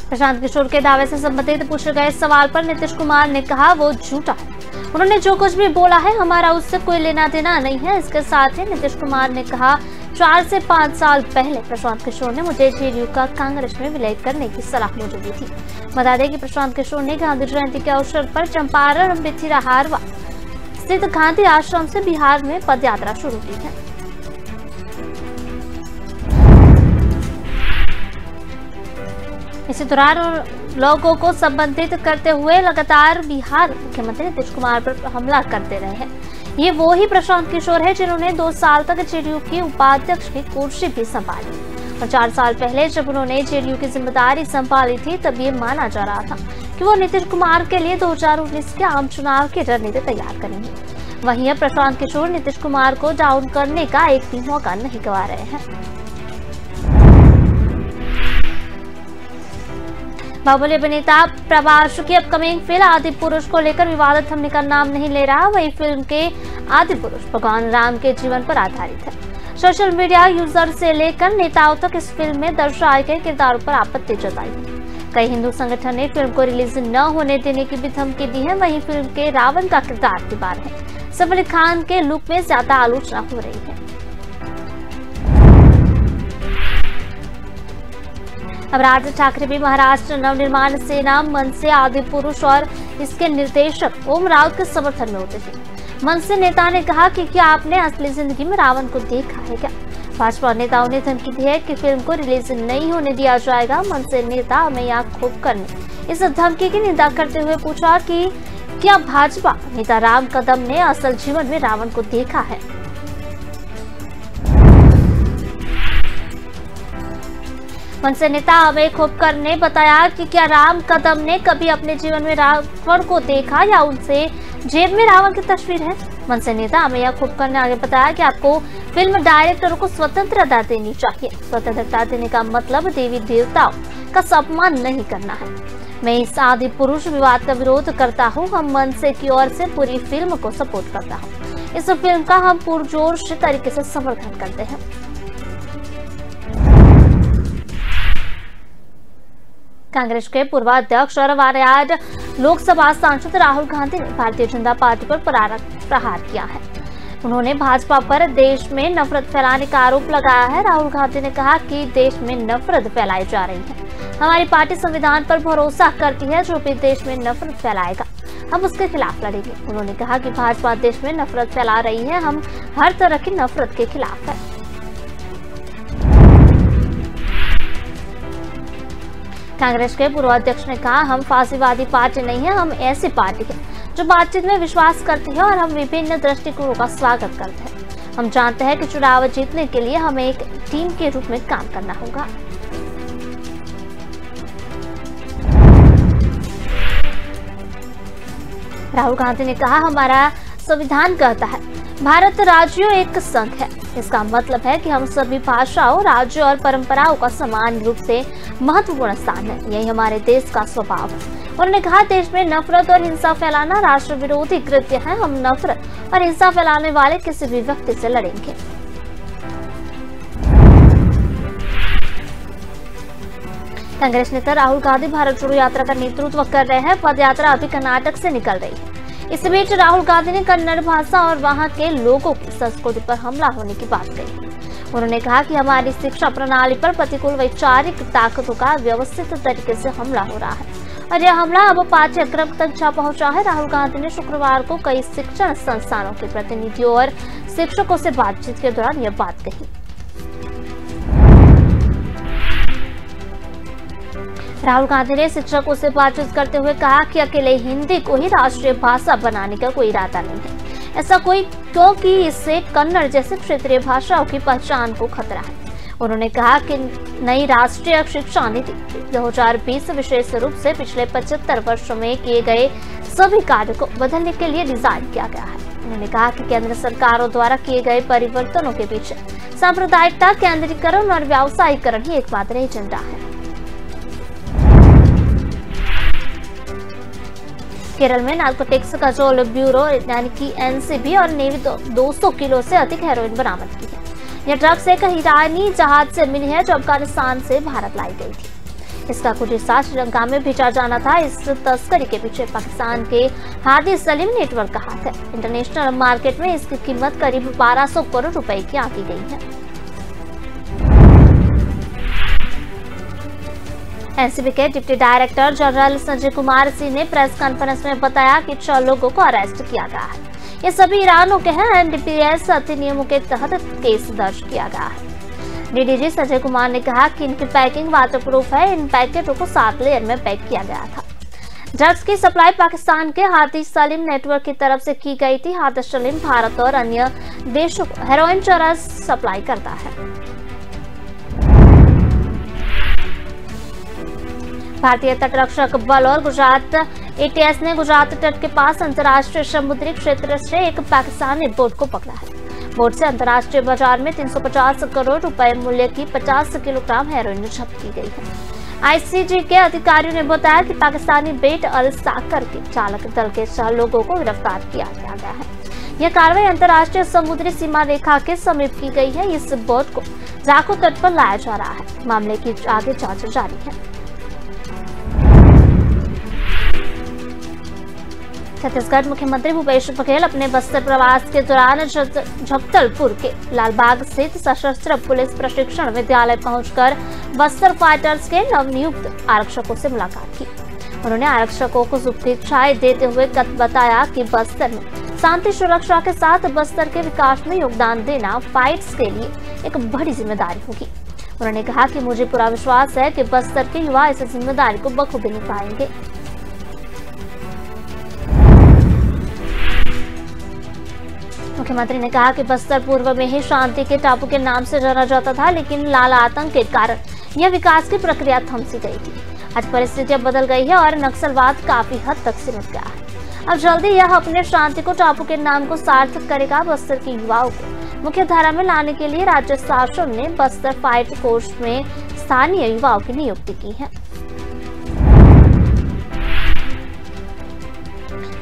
प्रशांत किशोर के दावे से संबंधित पूछे गए सवाल पर नीतीश कुमार ने कहा वो झूठा है। उन्होंने जो कुछ भी बोला है हमारा उससे कोई लेना देना नहीं है। इसके साथ ही नीतीश कुमार ने कहा 4 से 5 साल पहले प्रशांत किशोर ने मुझे जेडीयू का कांग्रेस में विलय करने की सलाह मुझे दी थी। बता दें कि प्रशांत किशोर ने गांधी जयंती के अवसर पर चंपारण बिथिराहारवा स्थित गांधी आश्रम से बिहार में पदयात्रा शुरू की है। इसी दौरान लोगों को संबोधित करते हुए लगातार बिहार मुख्यमंत्री नीतीश कुमार पर हमला करते रहे हैं। ये वो ही प्रशांत किशोर है जिन्होंने 2 साल तक जेडीयू की उपाध्यक्ष की कुर्सी भी संभाली और 4 साल पहले जब उन्होंने जेडीयू की जिम्मेदारी संभाली थी तब ये माना जा रहा था कि वो नीतीश कुमार के लिए 2019 के आम चुनाव की रणनीति तैयार करेंगे। वहीं अब प्रशांत किशोर नीतीश कुमार को डाउन करने का एक भी मौका नहीं गंवा रहे हैं। बाहुबली अभिनेता प्रभास की अपकमिंग फिल्म आदि पुरुष को लेकर विवाद थमने का नाम नहीं ले रहा। वही फिल्म के आदि पुरुष भगवान राम के जीवन पर आधारित है। सोशल मीडिया यूजर से लेकर नेताओं तक इस फिल्म में दर्शाए गए किरदारों पर आपत्ति जताई है। कई हिंदू संगठन ने फिल्म को रिलीज न होने देने की भी धमकी दी है। वहीं फिल्म के रावण का किरदार के बारे में सैफ अली खान के लुक में ज्यादा आलोचना हो रही है। अब राज ठाकरे भी महाराष्ट्र नवनिर्माण सेना मनसे आदि पुरुष और इसके निर्देशक ओम राउत के समर्थन में होते थे। मनसे नेता ने कहा कि क्या आपने असली जिंदगी में रावण को देखा है क्या? भाजपा नेताओं ने धमकी दी है कि फिल्म को रिलीज नहीं होने दिया जाएगा। मनसे नेता अमैया खोपकर ने इस धमकी की निंदा करते हुए पूछा कि क्या भाजपा नेता राम कदम ने असल जीवन में रावण को देखा है? मनसे नेता अमैया खोपकर ने बताया कि क्या राम कदम ने कभी अपने जीवन में रावण को देखा या उनसे जेब में रावण की तस्वीर है? मनसे नेता अमैया खोपकर ने आगे बताया कि आपको फिल्म डायरेक्टरों को स्वतंत्रता देनी चाहिए। स्वतंत्रता देने का मतलब देवी देवताओं का सम्मान नहीं करना है। मैं इस आदि पुरुष विवाद का विरोध करता हूँ। हम मनसे की ओर से पूरी फिल्म को सपोर्ट करता हूँ। इस फिल्म का हम पुरजोर तरीके से समर्थन करते हैं। कांग्रेस के पूर्व अध्यक्ष और वाराणसी लोकसभा सांसद राहुल गांधी ने भारतीय जनता पार्टी पर प्रहार किया है। उन्होंने भाजपा पर देश में नफरत फैलाने का आरोप लगाया है। राहुल गांधी ने कहा कि देश में नफरत फैलाई जा रही है। हमारी पार्टी संविधान पर भरोसा करती है। जो भी देश में नफरत फैलाएगा हम उसके खिलाफ लड़ेंगे। उन्होंने कहा कि भाजपा देश में नफरत फैला रही है। हम हर तरह की नफरत के खिलाफ है। कांग्रेस के पूर्व अध्यक्ष ने कहा हम फांसीवादी पार्टी नहीं है। हम ऐसी पार्टी है जो बातचीत में विश्वास करती है और हम विभिन्न दृष्टिकोणों का स्वागत करते हैं। हम जानते हैं कि चुनाव जीतने के लिए हमें एक टीम के रूप में काम करना होगा। राहुल गांधी ने कहा हमारा संविधान कहता है भारत राज्यों एक संघ है। इसका मतलब है कि हम सभी भाषाओं, राज्यों और परंपराओं का समान रूप से महत्वपूर्ण स्थान है। यही हमारे देश का स्वभाव है। उन्होंने कहा देश में नफरत और हिंसा फैलाना राष्ट्र विरोधी कृत्य है। हम नफरत और हिंसा फैलाने वाले किसी भी व्यक्ति से लड़ेंगे। कांग्रेस नेता राहुल गांधी भारत जोड़ो यात्रा का नेतृत्व कर रहे हैं। पदयात्रा अभी कर्नाटक से निकल रही है। इस बीच राहुल गांधी ने कन्नड़ भाषा और वहां के लोगों की संस्कृति पर हमला होने की बात कही। उन्होंने कहा कि हमारी शिक्षा प्रणाली पर प्रतिकूल वैचारिक ताकतों का व्यवस्थित तरीके से हमला हो रहा है और यह हमला अब पाठ्यक्रम तक जा पहुंचा है। राहुल गांधी ने शुक्रवार को कई शिक्षण संस्थानों के प्रतिनिधियों और शिक्षकों से बातचीत के दौरान यह बात कही। राहुल गांधी ने शिक्षकों से बातचीत करते हुए कहा कि अकेले हिंदी को ही राष्ट्रीय भाषा बनाने का कोई इरादा नहीं है। ऐसा कोई क्योंकि इससे कन्नड़ जैसे क्षेत्रीय भाषाओं की पहचान को खतरा है। उन्होंने कहा कि नई राष्ट्रीय शिक्षा नीति 2020 विशेष रूप से पिछले 75 वर्षों में किए गए सभी कार्यों को बदलने के लिए डिजाइन किया गया है। उन्होंने कहा कि केंद्र सरकारों द्वारा किए गए परिवर्तनों के पीछे सांप्रदायिकता, केंद्रीकरण और व्यावसायीकरण ही एकमात्र एजेंडा है। केरल में नार्कोटिक्स कंट्रोल ब्यूरो यानी कि एनसीबी और नेवी 200 किलो से अधिक हेरोइन बरामद की है। यह ड्रग्स एक ईरानी जहाज से मिली है जो अफगानिस्तान से भारत लाई गई थी। इसका कुछ हिस्सा श्रीलंका में भेजा जाना था। इस तस्करी के पीछे पाकिस्तान के हादी सलीम नेटवर्क का हाथ है। इंटरनेशनल मार्केट में इसकी कीमत करीब 1200 करोड़ रुपए की आंकी गई है। एनसीबी के deputy director general Sanjay Kumar Singh ने प्रेस कॉन्फ्रेंस में बताया कि 6 लोगों को अरेस्ट किया गया है। ये सभी ईरानों के हैं। एनडीपीएस अधिनियमों के तहत केस दर्ज किया गया है। डीडीजी संजय कुमार ने कहा कि इनकी पैकिंग वाटरप्रूफ है। इन पैकेटों को 7 लेयर में पैक किया गया था। ड्रग्स की सप्लाई पाकिस्तान के हादी सलीम नेटवर्क की तरफ से की गई थी। हादी सलीम भारत और अन्य देशों को हेरोइन चरस सप्लाई करता है। भारतीय तटरक्षक बल और गुजरात एटीएस ने गुजरात तट के पास अंतर्राष्ट्रीय समुद्री क्षेत्र से एक पाकिस्तानी बोट को पकड़ा है। बोट से अंतर्राष्ट्रीय बाजार में 350 करोड़ रुपए मूल्य की 50 किलोग्राम हेरोइन जब्त की गई है। आईसीजी के अधिकारियों ने बताया कि पाकिस्तानी बेट अल साकर के चालक दल के 6 लोगों को गिरफ्तार किया गया है। यह कार्रवाई अंतर्राष्ट्रीय समुद्री सीमा रेखा के समीप की गई है। इस बोट को जाखू तट पर लाया जा रहा है। मामले की आगे जांच जारी है। छत्तीसगढ़ मुख्यमंत्री भूपेश बघेल अपने बस्तर प्रवास के दौरान जगदलपुर के लालबाग स्थित सशस्त्र पुलिस प्रशिक्षण विद्यालय पहुंचकर बस्तर फाइटर्स के नवनियुक्त आरक्षकों से मुलाकात की। उन्होंने आरक्षकों को शुभकामनाएं देते हुए बताया कि बस्तर में शांति सुरक्षा के साथ बस्तर के विकास में योगदान देना फाइट्स के लिए एक बड़ी जिम्मेदारी होगी। उन्होंने कहा कि मुझे पूरा विश्वास है कि बस्तर के युवा इस जिम्मेदारी को बखूबी निभाएंगे। मुख्यमंत्री ने कहा कि बस्तर पूर्व में ही शांति के टापू के नाम से जाना जाता था, लेकिन लाल आतंक के कारण यह विकास की प्रक्रिया थम सी गई थी। आज परिस्थितियां बदल गई है और नक्सलवाद काफी हद तक सिमट गया है। अब जल्दी यह अपने शांति को टापू के नाम को सार्थक करेगा। बस्तर के युवाओं को मुख्य धारा में लाने के लिए राज्य शासन ने बस्तर फाइट कोर्स में स्थानीय युवाओं की नियुक्ति की है।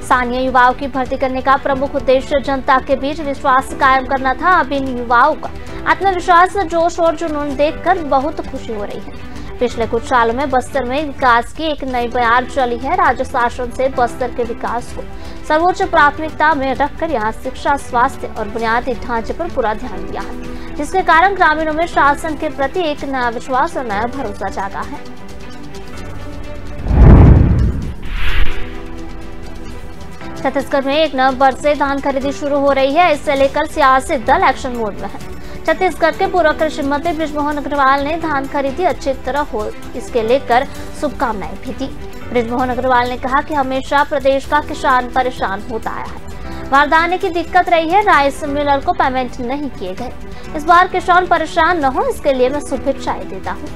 स्थानीय युवाओं की भर्ती करने का प्रमुख उद्देश्य जनता के बीच विश्वास कायम करना था। अब इन युवाओं का आत्मविश्वास, जोश और जुनून देखकर बहुत खुशी हो रही है। पिछले कुछ सालों में बस्तर में विकास की एक नई बयार चली है। राज्य शासन से बस्तर के विकास को सर्वोच्च प्राथमिकता में रखकर यहाँ शिक्षा, स्वास्थ्य और बुनियादी ढांचे पर पूरा ध्यान दिया है, जिसके कारण ग्रामीणों में शासन के प्रति एक नया विश्वास और नया भरोसा जागा है। छत्तीसगढ़ में 1 नवंबर से धान खरीदी शुरू हो रही है। इससे लेकर सियासी दल एक्शन मोड में है। छत्तीसगढ़ के पूर्व कृषि मंत्री बृजमोहन अग्रवाल ने धान खरीदी अच्छी तरह हो इसके लेकर शुभकामनाएं भी दी। बृजमोहन अग्रवाल ने कहा कि हमेशा प्रदेश का किसान परेशान होता आया है। बारदाने की दिक्कत रही है, राइस मिलर को पेमेंट नहीं किए गए। इस बार किसान परेशान न हो, इसके लिए मैं शुभेच्छाएं देता हूँ।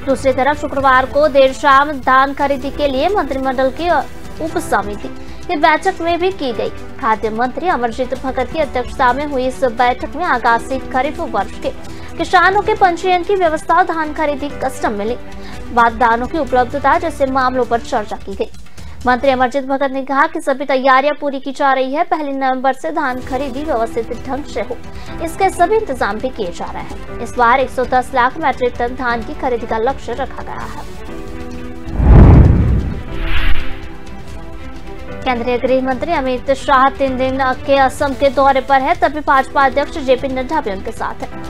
दूसरी तरफ शुक्रवार को देर शाम धान खरीदी के लिए मंत्रिमंडल की उप समिति की बैठक में भी की गई। खाद्य मंत्री अमरजीत भगत की अध्यक्षता में हुई इस बैठक में आगामी खरीफ वर्ष के किसानों के पंजीयन की व्यवस्था, धान खरीदी, कस्टम मिलिंग, बारदानों की उपलब्धता जैसे मामलों पर चर्चा की गई। मंत्री अमरजीत भगत ने कहा कि सभी तैयारियां पूरी की जा रही है। 1 नवंबर से धान खरीदी व्यवस्थित ढंग से हो, इसके सभी इंतजाम भी किए जा रहे हैं। इस बार 110 लाख मीट्रिक टन धान की खरीदी का लक्ष्य रखा गया है। केंद्रीय गृह मंत्री अमित शाह 3 दिन के असम के दौरे पर है, तभी भाजपा अध्यक्ष जेपी नड्डा भी उनके साथ है।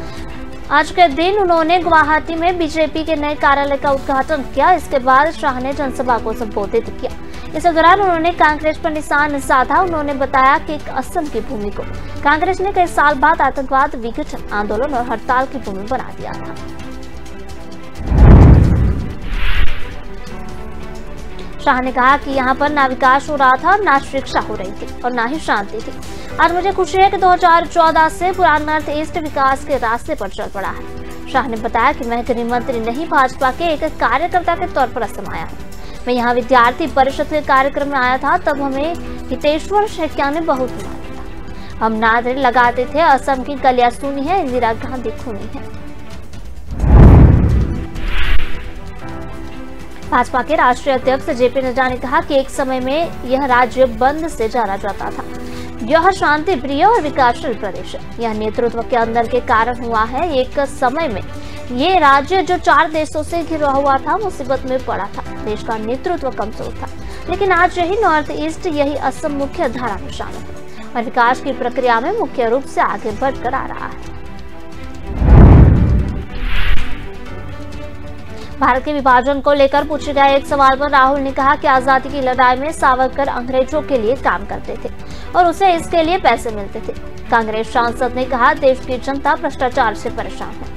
आज के दिन उन्होंने गुवाहाटी में बीजेपी के नए कार्यालय का उद्घाटन किया। इसके बाद शाह ने जनसभा को संबोधित किया। इस दौरान उन्होंने कांग्रेस पर निशाना साधा। उन्होंने बताया कि असम की भूमि को कांग्रेस ने कई साल बाद आतंकवाद, विघटन, आंदोलन और हड़ताल की भूमि बना दिया था। शाह ने कहा कि यहाँ पर ना विकास हो रहा था, ना शिक्षा हो रही थी और ना ही शांति थी। आज मुझे खुशी है कि 2014 से पूरा नॉर्थ ईस्ट विकास के रास्ते पर चल पड़ा है। शाह ने बताया कि मैं गृह मंत्री नहीं, भाजपा के एक कार्यकर्ता के तौर पर असम आया हूँ। मैं यहाँ विद्यार्थी परिषद के कार्यक्रम में आया था, तब हमें हितेश्वर शैकिया ने बहुत मारा था। हम नारे लगाते थे, असम की गलियां सुनी है, इंदिरा गांधी खूनी है। भाजपा के राष्ट्रीय अध्यक्ष जेपी नड्डा ने कहा कि एक समय में यह राज्य बंद से जाना जाता था। यह शांति प्रिय और विकासशील प्रदेश है। यह नेतृत्व के अंदर के कारण हुआ है। एक समय में ये राज्य जो 4 देशों से घिरा हुआ था, मुसीबत में पड़ा था। देश का नेतृत्व कमजोर था, लेकिन आज यही नॉर्थ ईस्ट, यही असम मुख्य धारा में शामिल है और विकास की प्रक्रिया में मुख्य रूप से आगे बढ़कर आ रहा है। भारत के विभाजन को लेकर पूछे गए एक सवाल पर राहुल ने कहा कि आजादी की लड़ाई में सावरकर अंग्रेजों के लिए काम करते थे और उसे इसके लिए पैसे मिलते थे। कांग्रेस सांसद ने कहा देश की जनता भ्रष्टाचार से परेशान है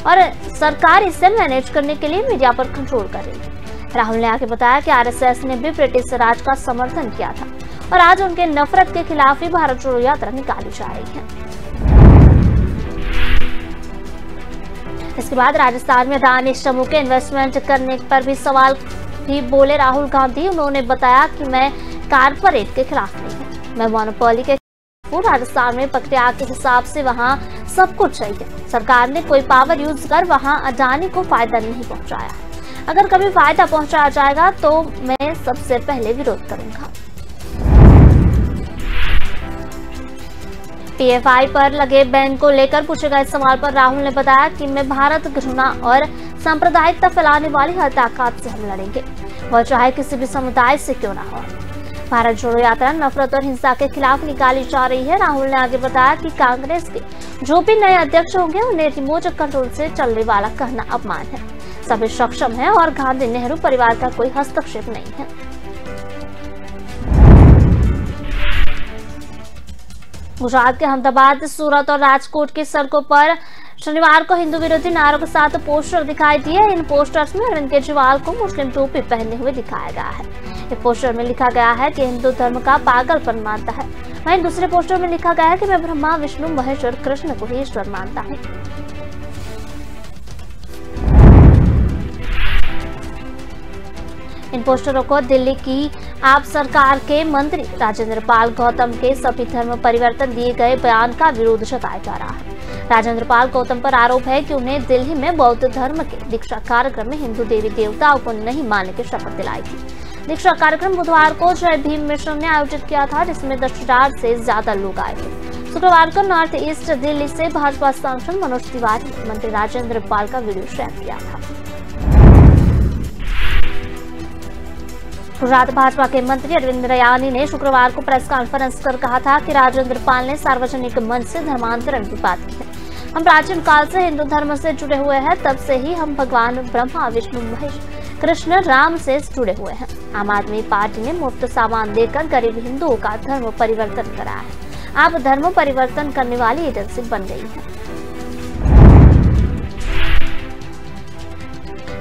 और सरकार इसे मैनेज करने के लिए मीडिया पर कंट्रोल कर रही है। राहुल ने आगे बताया कि आरएसएस ने भी ब्रिटिश राज का समर्थन किया था और आज उनके नफरत के खिलाफ ही भारत जोड़ो यात्रा निकाली जा रही है। इसके बाद राजस्थान में अदानी समूह के इन्वेस्टमेंट करने पर भी सवाल भी बोले राहुल गांधी। उन्होंने बताया कि मैं कारपोरेट के खिलाफ नहीं हूँ, मैं मोनोपोली के खिलाफ हूँ। राजस्थान में प्रक्रिया के हिसाब से वहाँ सब कुछ सही है। सरकार ने कोई पावर यूज कर वहाँ अदानी को फायदा नहीं पहुँचाया। अगर कभी फायदा पहुँचाया जाएगा तो मैं सबसे पहले विरोध करूंगा। पीएफआई पर लगे बैन को लेकर पूछे गए सवाल पर राहुल ने बताया कि मैं भारत घृणा और सांप्रदायिकता फैलाने वाली हर ताकत से हम लड़ेंगे, वह चाहे किसी भी समुदाय से क्यों ना हो। भारत जोड़ो यात्रा नफरत और हिंसा के खिलाफ निकाली जा रही है। राहुल ने आगे बताया कि कांग्रेस के जो भी नए अध्यक्ष होंगे उन्हें रिमोट कंट्रोल से चलने वाला कहना अपमान है। सभी सक्षम है और गांधी नेहरू परिवार का कोई हस्तक्षेप नहीं है। गुजरात के अहमदाबाद, सूरत और राजकोट की सड़कों पर शनिवार को हिंदू विरोधी नारों के साथ पोस्टर दिखाई दिए। इन पोस्टर्स में अरविंद केजरीवाल को मुस्लिम टोपी पहने हुए दिखाया गया है। एक पोस्टर में लिखा गया है कि हिंदू धर्म का पागलपन मानता है, वहीं दूसरे पोस्टर में लिखा गया है कि मैं ब्रह्मा, विष्णु, महेश और कृष्ण को ही ईश्वर मानता हूँ। इन पोस्टरों को दिल्ली की आप सरकार के मंत्री राजेंद्र पाल गौतम के सभी धर्म परिवर्तन दिए गए बयान का विरोध जताया जा रहा है। राजेंद्र पाल गौतम पर आरोप है कि उन्हें दिल्ली में बौद्ध धर्म के दीक्षा कार्यक्रम में हिंदू देवी देवताओं को नहीं मानने की शपथ दिलाई थी। दीक्षा कार्यक्रम बुधवार को जय भीम मिशन ने आयोजित किया था, जिसमें 10,000 से ज्यादा लोग आए थे। शुक्रवार को नॉर्थ ईस्ट दिल्ली से भाजपा सांसद मनोज तिवारी ने मंत्री राजेंद्र पाल का वीडियो शेयर किया था। गुजरात भाजपा के मंत्री अरविंद रयानी ने शुक्रवार को प्रेस कॉन्फ्रेंस कर कहा था कि राजेंद्र पाल ने सार्वजनिक मंच से धर्मांतरण की बात की है। हम प्राचीन काल से हिंदू धर्म से जुड़े हुए हैं, तब से ही हम भगवान ब्रह्मा, विष्णु, महेश, कृष्ण, राम से जुड़े हुए हैं। आम आदमी पार्टी ने मुफ्त सामान देकर गरीब हिंदुओं का धर्म परिवर्तन कराया है। आप धर्म परिवर्तन करने वाली एजेंसी बन गई है।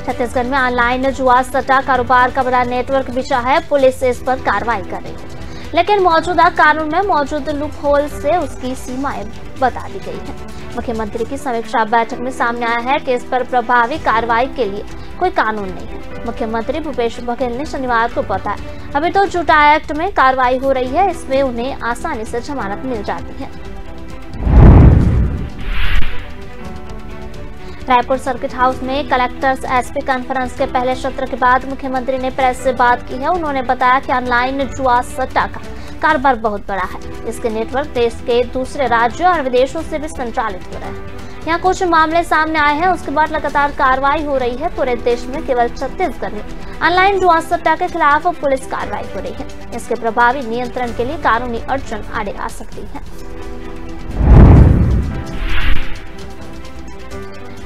छत्तीसगढ़ में ऑनलाइन जुआ सट्टा कारोबार का बड़ा नेटवर्क बिछा है। पुलिस इस पर कार्रवाई कर रही है, लेकिन मौजूदा कानून में मौजूद लूपहोल से उसकी सीमाएं बता दी गई है। मुख्यमंत्री की समीक्षा बैठक में सामने आया है कि इस पर प्रभावी कार्रवाई के लिए कोई कानून नहीं है। मुख्यमंत्री भूपेश बघेल ने शनिवार को बताया, अभी तो झूठा एक्ट में कार्रवाई हो रही है, इसमें उन्हें आसानी से जमानत मिल जाती है। रायपुर सर्किट हाउस में कलेक्टर्स एसपी कॉन्फ्रेंस के पहले सत्र के बाद मुख्यमंत्री ने प्रेस से बात की है। उन्होंने बताया कि ऑनलाइन जुआ सट्टा का कारोबार बहुत बड़ा है। इसके नेटवर्क देश के दूसरे राज्यों और विदेशों से भी संचालित हो रहे हैं। यहाँ कुछ मामले सामने आए हैं, उसके बाद लगातार कार्रवाई हो रही है। पूरे देश में केवल छत्तीसगढ़ में ऑनलाइन जुआ सट्टा के खिलाफ पुलिस कार्रवाई हो रही है। इसके प्रभावी नियंत्रण के लिए कानूनी अड़चन आड़े आ सकती है।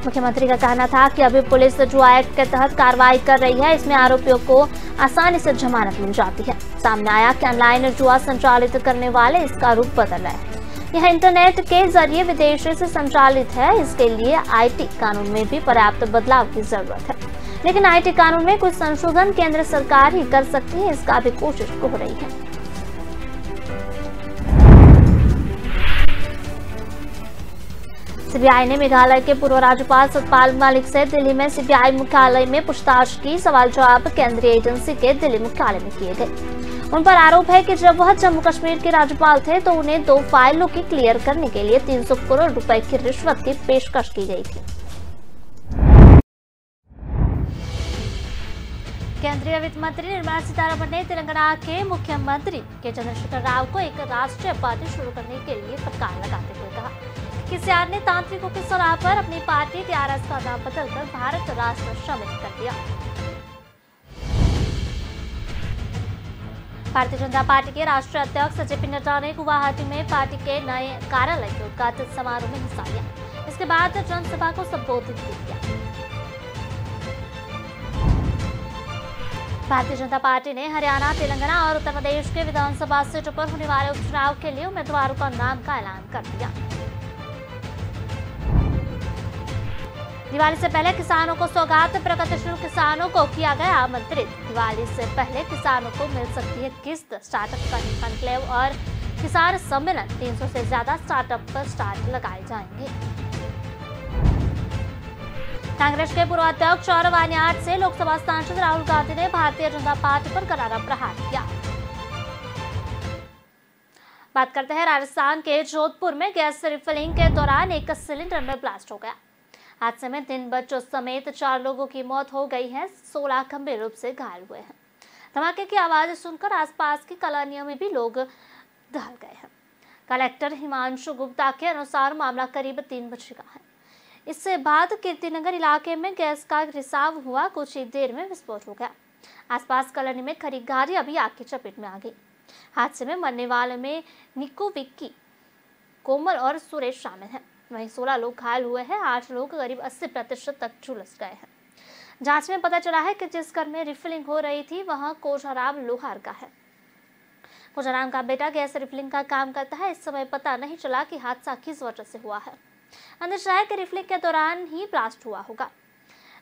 मुख्यमंत्री का कहना था कि अभी पुलिस जुआ एक्ट के तहत कार्रवाई कर रही है, इसमें आरोपियों को आसानी से जमानत मिल जाती है। सामने आया कि ऑनलाइन जुआ संचालित करने वाले इसका रूप बदल रहे हैं। यह इंटरनेट के जरिए विदेशों से संचालित है। इसके लिए आईटी कानून में भी पर्याप्त बदलाव की जरूरत है, लेकिन आईटी कानून में कुछ संशोधन केंद्र सरकार ही कर सकती है, इसका भी कोशिश हो रही है। सीबीआई ने मेघालय के पूर्व राज्यपाल सतपाल मलिक से दिल्ली में सीबीआई मुख्यालय में पूछताछ की। सवाल जवाब केंद्रीय एजेंसी के दिल्ली मुख्यालय में किए गए। उन पर आरोप है कि जब वह जम्मू कश्मीर के राज्यपाल थे तो उन्हें 2 फाइलों की क्लियर करने के लिए 300 करोड़ रुपए की रिश्वत की पेशकश की गई थी। केंद्रीय वित्त मंत्री निर्मला सीतारमण ने तेलंगाना के मुख्यमंत्री के चंद्रशेखर राव को एक राष्ट्रीय पार्टी शुरू करने के लिए फटकार लगाते हुए कहा कि सीआर ने तांत्रिकों की सलाह पर अपनी पार्टी टीआरएस का नाम बदलकर भारत राष्ट्र शामिल कर दिया। भारतीय जनता पार्टी के राष्ट्रीय अध्यक्ष जेपी नड्डा ने गुवाहाटी में पार्टी के नए कार्यालय के उद्घाटन समारोह में हिस्सा लिया। इसके बाद जनसभा को संबोधित किया। भारतीय जनता पार्टी ने हरियाणा, तेलंगाना और उत्तर प्रदेश के विधानसभा सीटों पर होने वाले उपचुनाव के लिए उम्मीदवारों का नाम का ऐलान कर दिया। दिवाली से पहले किसानों को सौगात, प्रगतिशील किसानों को किया गया आमंत्रित। दिवाली से पहले किसानों को मिल सकती है किस्त। स्टार्टअप कॉन्क्लेव और किसान सम्मेलन, 300 से ज्यादा स्टार्टअप पर स्टार्ट लगाए जाएंगे। कांग्रेस के पूर्व अध्यक्ष और वानियाड से लोकसभा सांसद राहुल गांधी ने भारतीय जनता पार्टी पर करारा प्रहार किया। बात करते हैं राजस्थान के जोधपुर में गैस रिफिलिंग के दौरान एक सिलेंडर में ब्लास्ट हो गया। हादसे में 3 बच्चों समेत 4 लोगों की मौत हो गई है। 16 गंभीर रूप से घायल हुए हैं। धमाके की आवाज सुनकर आसपास की कॉलोनियों में भी लोग दहल गए हैं। कलेक्टर हिमांशु गुप्ता के अनुसार मामला करीब 3 बजे का है। इससे बाद कीर्तिनगर इलाके में गैस का रिसाव हुआ। कुछ ही देर में विस्फोट हो गया। आसपास कॉलोनी में खड़ी गाड़ियां भी आग की चपेट में आ गई। हादसे में मरने वाले में निक्कू, विक्की, कोमल और सुरेश शामिल हैं। वहीं 16 लोग घायल हुए हैं। 8 लोग करीब 80% तक झुलस गए हैं। जांच में पता चला है कि जिस घर में रिफिलिंग हो रही थी वहां कोजाराम लोहार का है। कोजाराम का बेटा गैस रिफिलिंग का काम करता है। इस समय पता नहीं चला कि हादसा किस वजह से हुआ है। अंदेशा है कि रिफिलिंग के दौरान ही ब्लास्ट हुआ होगा।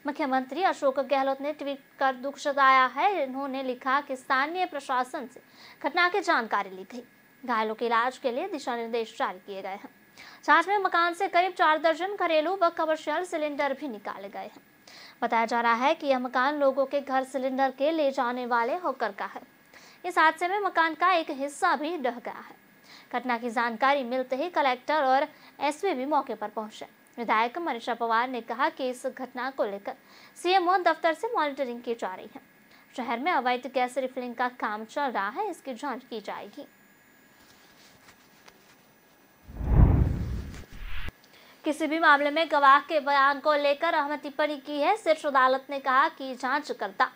मुख्यमंत्री अशोक गहलोत ने ट्वीट कर दुख जताया है। इन्होंने लिखा कि स्थानीय प्रशासन से घटना की जानकारी ली गई। घायलों के इलाज के लिए दिशा निर्देश जारी किए गए हैं। जांच में मकान से करीब 4 दर्जन घरेलू व कमर्शियल सिलेंडर भी निकाले गए हैं। बताया जा रहा है कि यह मकान लोगों के घर सिलेंडर के ले जाने वाले होकर का है। इस हादसे में मकान का एक हिस्सा भी ढह गया है। घटना की जानकारी मिलते ही कलेक्टर और एसपी भी मौके पर पहुंचे। विधायक मनीषा पवार ने कहा कि इस घटना को लेकर सीएमओ दफ्तर से मॉनिटरिंग की जा रही है। शहर में अवैध गैस रिफिलिंग का काम चल रहा है। इसकी जांच की जाएगी। किसी भी मामले में गवाह के बयान को लेकर अहम टिप्पणी की है। शीर्ष अदालत ने कहा कि जांचकर्ता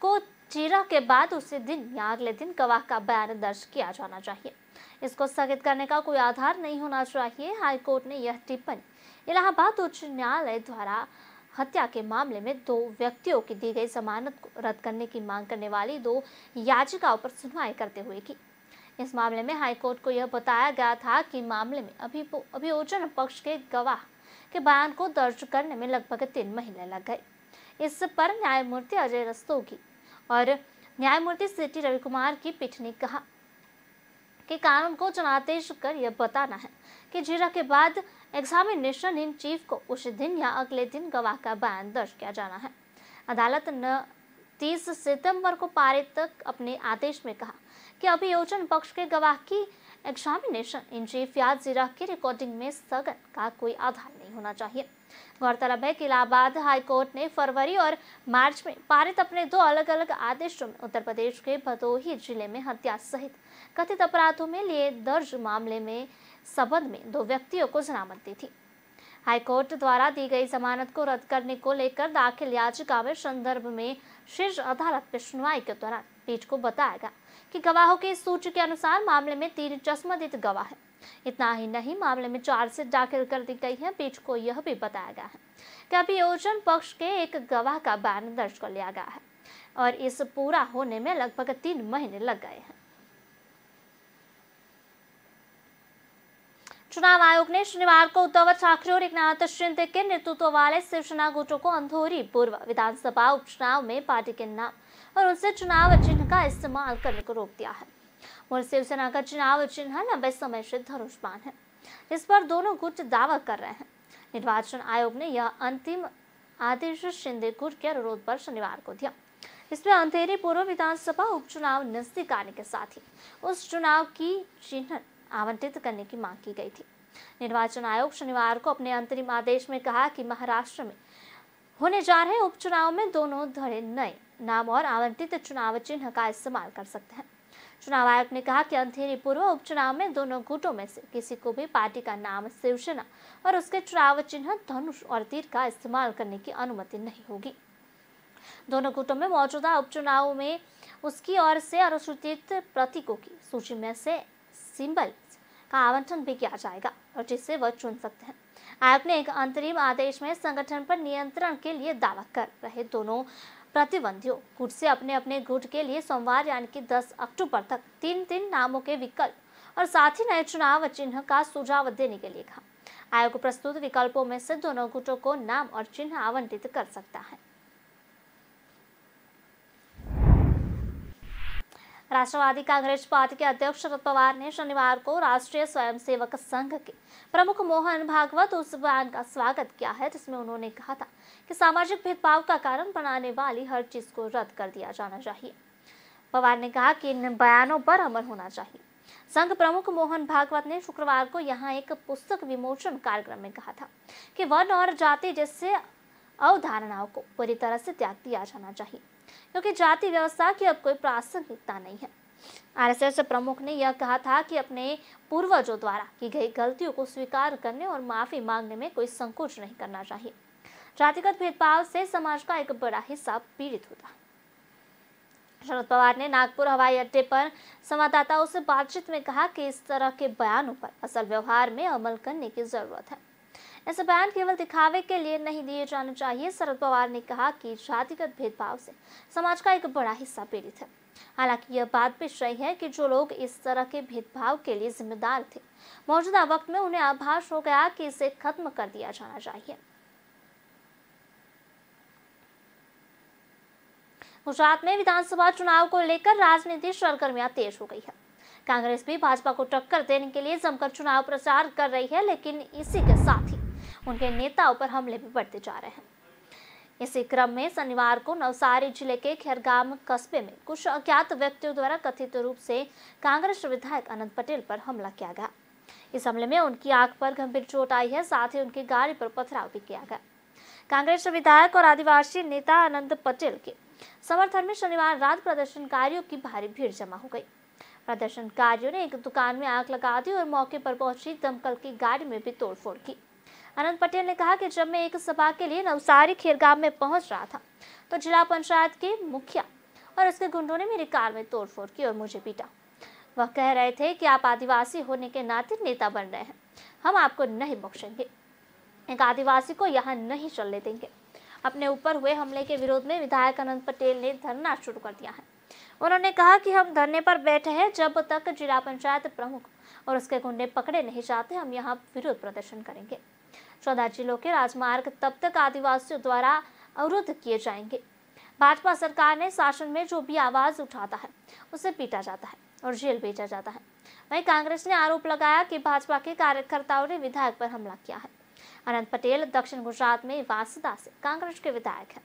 को चीरा के बाद उसी दिन या अगले दिन गवाह का बयान दर्ज किया जाना चाहिए। इसको स्थगित करने का कोई आधार नहीं होना चाहिए। हाईकोर्ट ने यह टिप्पणी इलाहाबाद उच्च न्यायालय द्वारा हत्या के मामले में 2 व्यक्तियों की दी गई जमानत को रद्द करने की मांग करने वाली 2 याचिकाओं पर सुनवाई करते हुए की। इस मामले में हाईकोर्ट को यह बताया गया था कि मामले में अभियोजन पक्ष के गवाह के बयान को दर्ज करने में लगभग 3 महीने लग गए। इस पर न्यायमूर्ति अजय रस्तोगी और न्यायमूर्ति सीटी रविकुमार की पीठ ने कहा कि कानून को जनादेश कर यह बताना है कि जीरा के बाद एग्जामिनेशन इन चीफ को उस दिन या अगले दिन गवाह का बयान दर्ज किया जाना है। अदालत ने 30 सितंबर को पारित अपने आदेश में कहा कि अभियोजन पक्ष के गवाह की एग्जामिनेशन इन चीफ या जीरा की रिकॉर्डिंग में स्थगन का कोई आधार नहीं होना चाहिए। गौरतलब है कि इलाहाबाद हाईकोर्ट ने फरवरी और मार्च में पारित अपने 2 अलग अलग आदेशों में उत्तर प्रदेश के भदोही जिले में हत्या सहित कथित अपराधों में लिए दर्ज मामले में संबंध में 2 व्यक्तियों को जमानत दी थी। हाईकोर्ट द्वारा दी गई जमानत को रद्द करने को लेकर दाखिल याचिका में संदर्भ में शीर्ष अदालत में सुनवाई के दौरान पीठ को बताया गया कि गवाहों की सूची के अनुसार मामले में 3 चश्मदीद गवाह हैं। इतना ही नहीं, मामले में चार्जशीट दाखिल कर दी गई है। पीठ को यह भी बताया गया है कि अभियोजन पक्ष के एक गवाह का बयान दर्ज कर लिया गया है और इस पूरा होने में लगभग 3 महीने लग गए हैं। चुनाव आयोग ने शनिवार को उद्धव ठाकरे और एकनाथ शिंदे के नेतृत्व वाले शिवसेना गुटों को अंधौरी पूर्व विधानसभा उपचुनाव में पार्टी के नाम और उनसे चुनाव चिन्ह का इस्तेमाल करने को रोक दिया है। और शिवसेना का चुनाव चिन्ह लंबे समय से धनुष बाण है, इस पर दोनों गुट दावा कर रहे हैं। निर्वाचन आयोग ने यह अंतिम आदेश शिंदे गुट के अनुरोध पर शनिवार को दिया। इसमें अंधेरी पूर्व विधानसभा उपचुनाव नजदीक आने के साथ ही उस चुनाव की चिन्ह आवंटित करने की मांग की गई थी। निर्वाचन आयोग शनिवार को अपने अंतरिम आदेश में कहा कि महाराष्ट्र में होने जा रहे उपचुनाव में दोनों धड़े नए नाम और आवंटित चुनाव चिन्ह का इस्तेमाल कर सकते हैं। चुनाव आयोग ने कहा कि अंधेरी पूर्व उपचुनाव में दोनों गुटों में से किसी को भी पार्टी का नाम शिवसेना और उसके चुनाव चिन्ह धनुष और तीर का इस्तेमाल करने की अनुमति नहीं होगी। दोनों गुटों में मौजूदा उपचुनाव में उसकी ओर से अनुसूचित प्रतीकों की सूची में से सिंबल का आवंटन भी किया जाएगा और जिससे वह चुन सकते हैं। आयोग ने एक अंतरिम आदेश में संगठन पर नियंत्रण के लिए दावा कर रहे दोनों प्रतिबंधियों गुट से अपने अपने गुट के लिए सोमवार यानी कि 10 अक्टूबर तक 3 नामों के विकल्प और साथ ही नए चुनाव चिन्ह का सुझाव देने के लिए कहा। आयोग प्रस्तुत विकल्पों में से दोनों गुटों को नाम और चिन्ह आवंटित कर सकता है। राष्ट्रवादी कांग्रेस पार्टी के अध्यक्ष शरद पवार ने शनिवार को राष्ट्रीय स्वयंसेवक संघ के प्रमुख मोहन भागवत उस बयान का स्वागत किया है जिसमें उन्होंने कहा था कि सामाजिक भेदभाव का कारण बनाने वाली हर चीज को रद्द कर दिया जाना चाहिए। पवार ने कहा कि इन बयानों पर अमल होना चाहिए। संघ प्रमुख मोहन भागवत ने शुक्रवार को यहाँ एक पुस्तक विमोचन कार्यक्रम में कहा था कि वर्ण और जाति जैसे अवधारणाओं को पूरी तरह से त्याग दिया जाना चाहिए क्योंकि जाति व्यवस्था की अब कोई प्रासंगिकता नहीं है। आरएसएस प्रमुख ने यह कहा था कि अपने पूर्वजों द्वारा की गई गलतियों को स्वीकार करने और माफी मांगने में कोई संकोच नहीं करना चाहिए। जातिगत भेदभाव से समाज का एक बड़ा हिस्सा पीड़ित होता। शरद पवार ने नागपुर हवाई अड्डे पर संवाददाताओं से बातचीत में कहा कि इस तरह के बयानों पर असल व्यवहार में अमल करने की जरूरत है। ऐसे बयान केवल दिखावे के लिए नहीं दिए जाने चाहिए। शरद पवार ने कहा कि जातिगत भेदभाव से समाज का एक बड़ा हिस्सा पीड़ित है। हालांकि यह बात भी सही है कि जो लोग इस तरह के भेदभाव के लिए जिम्मेदार थे मौजूदा वक्त में उन्हें आभास हो गया कि इसे खत्म कर दिया जाना चाहिए। गुजरात में विधानसभा चुनाव को लेकर राजनीतिक सरगर्मियां तेज हो गई है। कांग्रेस भी भाजपा को टक्कर देने के लिए जमकर चुनाव प्रचार कर रही है, लेकिन इसी के साथ ही उनके नेताओं पर हमले भी बढ़ते जा रहे हैं। इसी क्रम में शनिवार को नवसारी जिले के खैरगाम कस्बे में कुछ अज्ञात व्यक्तियों द्वारा कथित रूप से कांग्रेस विधायक अनंत पटेल पर हमला किया गया। इस हमले में उनकी आंख पर गंभीर चोट आई है, साथ ही उनकी गाड़ी पर पथराव भी किया गया। कांग्रेस विधायक और आदिवासी नेता अनंत पटेल के समर्थन में शनिवार रात प्रदर्शनकारियों की भारी भीड़ जमा हो गई। प्रदर्शनकारियों ने एक दुकान में आग लगा दी और मौके पर पहुंची दमकल की गाड़ी में भी तोड़फोड़ की। अनंत पटेल ने कहा कि जब मैं एक सभा के लिए नवसारी खैरगाम में पहुंच रहा था तो जिला पंचायत के मुखिया और उसके गुंडों ने मेरी कार में तोड़फोड़ की और मुझे पीटा। वह कह रहे थे कि आप आदिवासी होने के नाते नेता बन रहे हैं, हम आपको नहीं बख्शेंगे, एक आदिवासी को यहाँ नहीं चलने देंगे। अपने ऊपर हुए हमले के विरोध में विधायक अनंत पटेल ने धरना शुरू कर दिया है। उन्होंने कहा कि हम धरने पर बैठे हैं, जब तक जिला पंचायत प्रमुख और उसके गुंडे पकड़े नहीं जाते हम यहाँ विरोध प्रदर्शन करेंगे। 14 जिलों के राजमार्ग तब तक आदिवासियों द्वारा अवरुद्ध किए जाएंगे। भाजपा सरकार ने शासन में जो भी आवाज उठाता है उसे पीटा जाता है और जेल भेजा जाता है। वहीं कांग्रेस ने आरोप लगाया कि भाजपा के कार्यकर्ताओं ने विधायक पर हमला किया है। अनंत पटेल दक्षिण गुजरात में वासदा से कांग्रेस के विधायक हैं।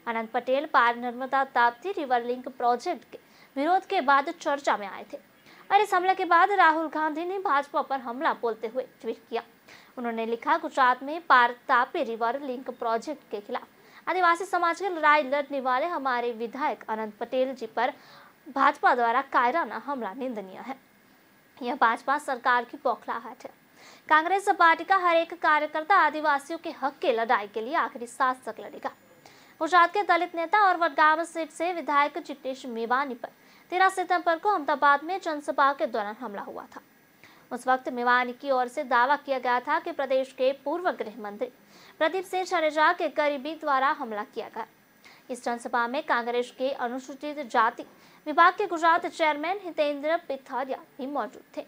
Anant Patel Par Narmada Tapti river link project के विरोध के बाद चर्चा में आए थे और इस हमले के बाद राहुल गांधी ने भाजपा पर हमला बोलते हुए ट्वीट किया। उन्होंने लिखा, गुजरात में पार तापी रिवर लिंक प्रोजेक्ट के खिलाफ आदिवासी समाज की लड़ाई लड़ने वाले हमारे विधायक अनंत पटेल जी पर भाजपा द्वारा कायराना हमला निंदनीय है। यह भाजपा सरकार की बौखलाहट है। कांग्रेस पार्टी का हर एक कार्यकर्ता आदिवासियों के हक के लड़ाई के लिए आखिरी सांस तक लड़ेगा। गुजरात के दलित नेता और वडगाम सीट से विधायक जितेश मेवानी पर 13 सितंबर को अहमदाबाद में जनसभा के दौरान हमला हुआ था। उस वक्त मेवानी की ओर से दावा किया गया था कि प्रदेश के पूर्व गृह मंत्री प्रदीप सिंह जाडेजा के करीबी द्वारा हमला किया गया। इस जनसभा में कांग्रेस के अनुसूचित जाति विभाग के गुजरात चेयरमैन हितेंद्र पिथौरिया भी मौजूद थे।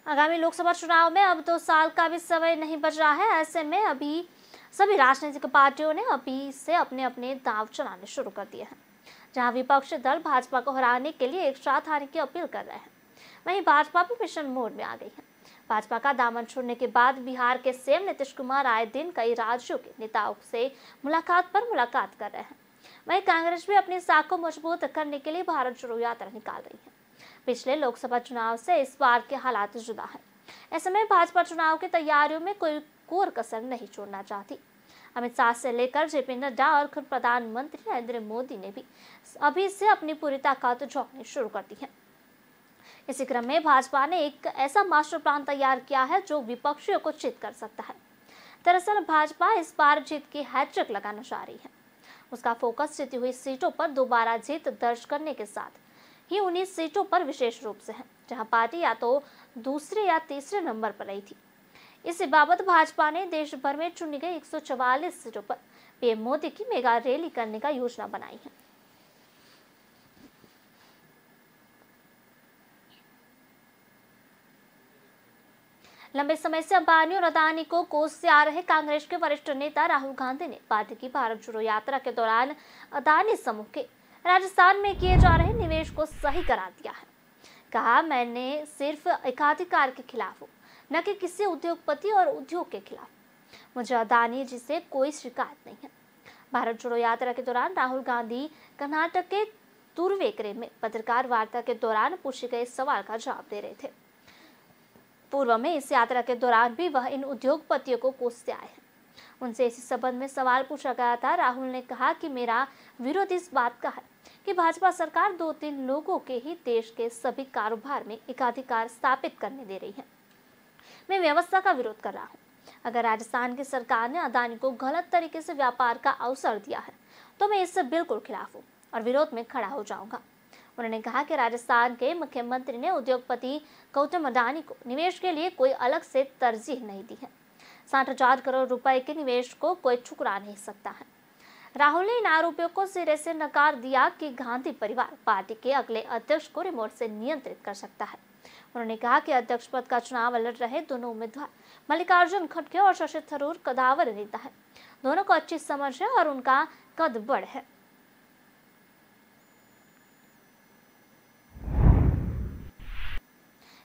आगामी लोकसभा चुनाव में अब 2 साल का भी समय नहीं बचा है। ऐसे में अभी सभी राजनीतिक पार्टियों ने अभी से अपने अपने दांव चलाने शुरू कर दिए हैं। जहां विपक्षी दल भाजपा को हराने के लिए एक साथ आने की अपील कर रहे हैं, वहीं भाजपा भी मिशन मोड में आ गई है। भाजपा का दामन छोड़ने के बाद बिहार के सीएम नीतीश कुमार आए दिन कई राज्यों के नेताओं से मुलाकात पर मुलाकात कर रहे हैं। वहीं कांग्रेस भी अपनी साख को मजबूत करने के लिए भारत जोड़ो यात्रा निकाल रही है। पिछले लोकसभा चुनाव से इस बार के हालात जुदा है। ऐसे में भाजपा चुनाव की तैयारियों में कोई कोर कसर नहीं छोड़ना चाहती। अमित शाह से लेकर जेपी नड्डा और खुद प्रधानमंत्री नरेंद्र मोदी ने भी अभी से अपनी पूरी ताकत झोंकनी शुरू कर दी है। इसी क्रम में भाजपा ने एक ऐसा मास्टर प्लान तैयार किया है जो विपक्षियों को चित कर सकता है। दरअसल भाजपा इस बार जीत की हैट्रिक लगाना चाह रही है। उसका फोकस जीती हुई सीटों पर दोबारा जीत दर्ज करने के साथ ही 19 सीटों पर विशेष रूप से है, जहां पार्टी या तो दूसरे या तीसरे नंबर पर रही थी। इसी बाबत भाजपा ने देश भर में चुनी गई 144 सीटों पर पीएम मोदी की मेगा रैली करने का योजना बनाई है। लंबे समय से अंबानी और अदानी को कोसते आ रहे कांग्रेस के वरिष्ठ नेता राहुल गांधी ने पार्टी की भारत जोड़ो यात्रा के दौरान अदानी समूह के राजस्थान में किए जा रहे निवेश को सही करार दिया है। कहा, मैंने सिर्फ एकाधिकार के खिलाफ हूँ, न कि किसी उद्योगपति और उद्योग के खिलाफ। मुझे अदानी जी से कोई शिकायत नहीं है। भारत जोड़ो यात्रा के दौरान राहुल गांधी कर्नाटक के तुरुवेकेरे में पत्रकार वार्ता के दौरान पूछे गए सवाल का जवाब दे रहे थे। पूर्व में इस यात्रा के दौरान भी वह इन उद्योगपतियों को कोसते आए हैं। उनसे इसी संबंध में सवाल पूछा गया था। राहुल ने कहा कि मेरा विरोध इस बात का है कि भाजपा सरकार 2-3 लोगों के ही देश के सभी कारोबार में एकाधिकार स्थापित करने दे रही है। मैं व्यवस्था का विरोध कर रहा हूँ। अगर राजस्थान की सरकार ने अदानी को गलत तरीके से व्यापार का अवसर दिया है तो मैं इससे बिल्कुल खिलाफ हूँ और विरोध में खड़ा हो जाऊंगा। उन्होंने कहा कि राजस्थान के मुख्यमंत्री ने उद्योगपति गौतम अडानी को निवेश के लिए कोई अलग से तरजीह नहीं दी है। 60,000 करोड़ रुपए के निवेश को कोई ठुकरा नहीं सकता है। राहुल ने इन आरोपों को सिरे से नकार दिया कि गांधी परिवार पार्टी के अगले अध्यक्ष को रिमोट से नियंत्रित कर सकता है। उन्होंने कहा कि अध्यक्ष पद का चुनाव लड़ रहे दोनों उम्मीदवार मल्लिकार्जुन खड़गे और शशि थरूर कदावर नेता है। दोनों को अच्छी समझ है और उनका कद बड़ है।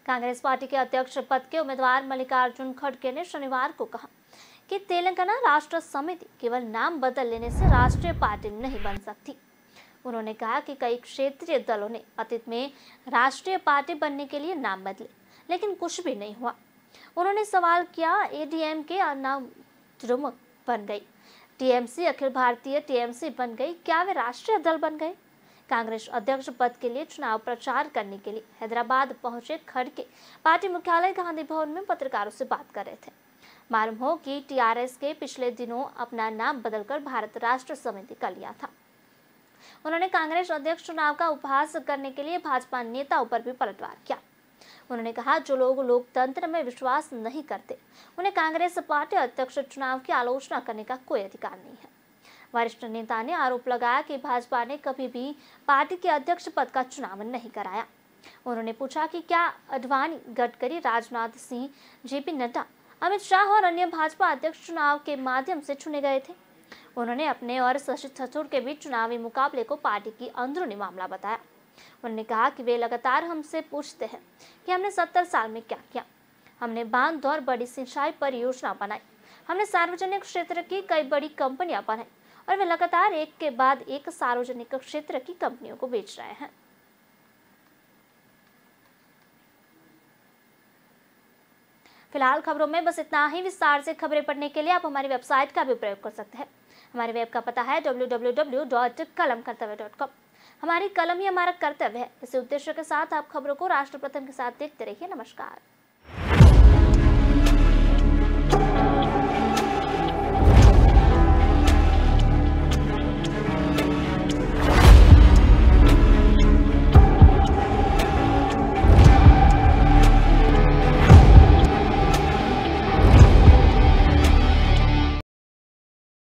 कांग्रेस पार्टी के अध्यक्ष पद के उम्मीदवार मल्लिकार्जुन खड़गे ने शनिवार को कहा कि तेलंगाना राष्ट्र समिति केवल नाम बदल लेने से राष्ट्रीय पार्टी नहीं बन सकती। उन्होंने कहा कि कई क्षेत्रीय दलों ने अतीत में राष्ट्रीय पार्टी बनने के लिए नाम बदले, लेकिन कुछ भी नहीं हुआ। उन्होंने सवाल किया, एडीएमके द्रमुक बन गई, टीएमसी अखिल भारतीय टीएमसी बन गई, क्या वे राष्ट्रीय दल बन गए? कांग्रेस अध्यक्ष पद के लिए चुनाव प्रचार करने के लिए हैदराबाद पहुंचे खड़गे पार्टी मुख्यालय गांधी भवन में पत्रकारों से बात कर रहे थे। मालूम हो कि टीआरएस के पिछले दिनों अपना नाम बदलकर भारत राष्ट्र समिति कर लिया था। उन्होंने कांग्रेस अध्यक्ष चुनाव का उपहास करने के लिए भाजपा नेताओं पर भी पलटवार किया। उन्होंने कहा, जो लोग लोकतंत्र में विश्वास नहीं करते उन्हें कांग्रेस पार्टी अध्यक्ष चुनाव की आलोचना करने का कोई अधिकार नहीं है। वरिष्ठ नेता ने आरोप लगाया कि भाजपा ने कभी भी पार्टी के अध्यक्ष पद का चुनाव नहीं कराया। उन्होंने पूछा कि क्या अडवाणी, गडकरी, राजनाथ सिंह, जेपी नड्डा, अमित शाह और अन्य भाजपा अध्यक्ष चुनाव के माध्यम से चुने गए थे। उन्होंने अपने और शशि थरूर के बीच चुनावी मुकाबले को पार्टी की अंदरूनी मामला बताया। उन्होंने कहा कि वे लगातार हमसे पूछते हैं कि हमने 70 साल में क्या किया। हमने बांध और बड़ी सिंचाई परियोजना बनाई, हमने सार्वजनिक क्षेत्र की कई बड़ी कंपनियां बनाई और वे लगातार एक के बाद एक सार्वजनिक क्षेत्र की कंपनियों को बेच रहे हैं। फिलहाल खबरों में बस इतना ही। विस्तार से खबरें पढ़ने के लिए आप हमारी वेबसाइट का भी प्रयोग कर सकते हैं। हमारे वेब का पता है www.kalamkartavya.com। हमारी कलम ही हमारा कर्तव्य है। इसी उद्देश्य के साथ आप खबरों को राष्ट्र प्रथम के साथ देखते रहिए। नमस्कार।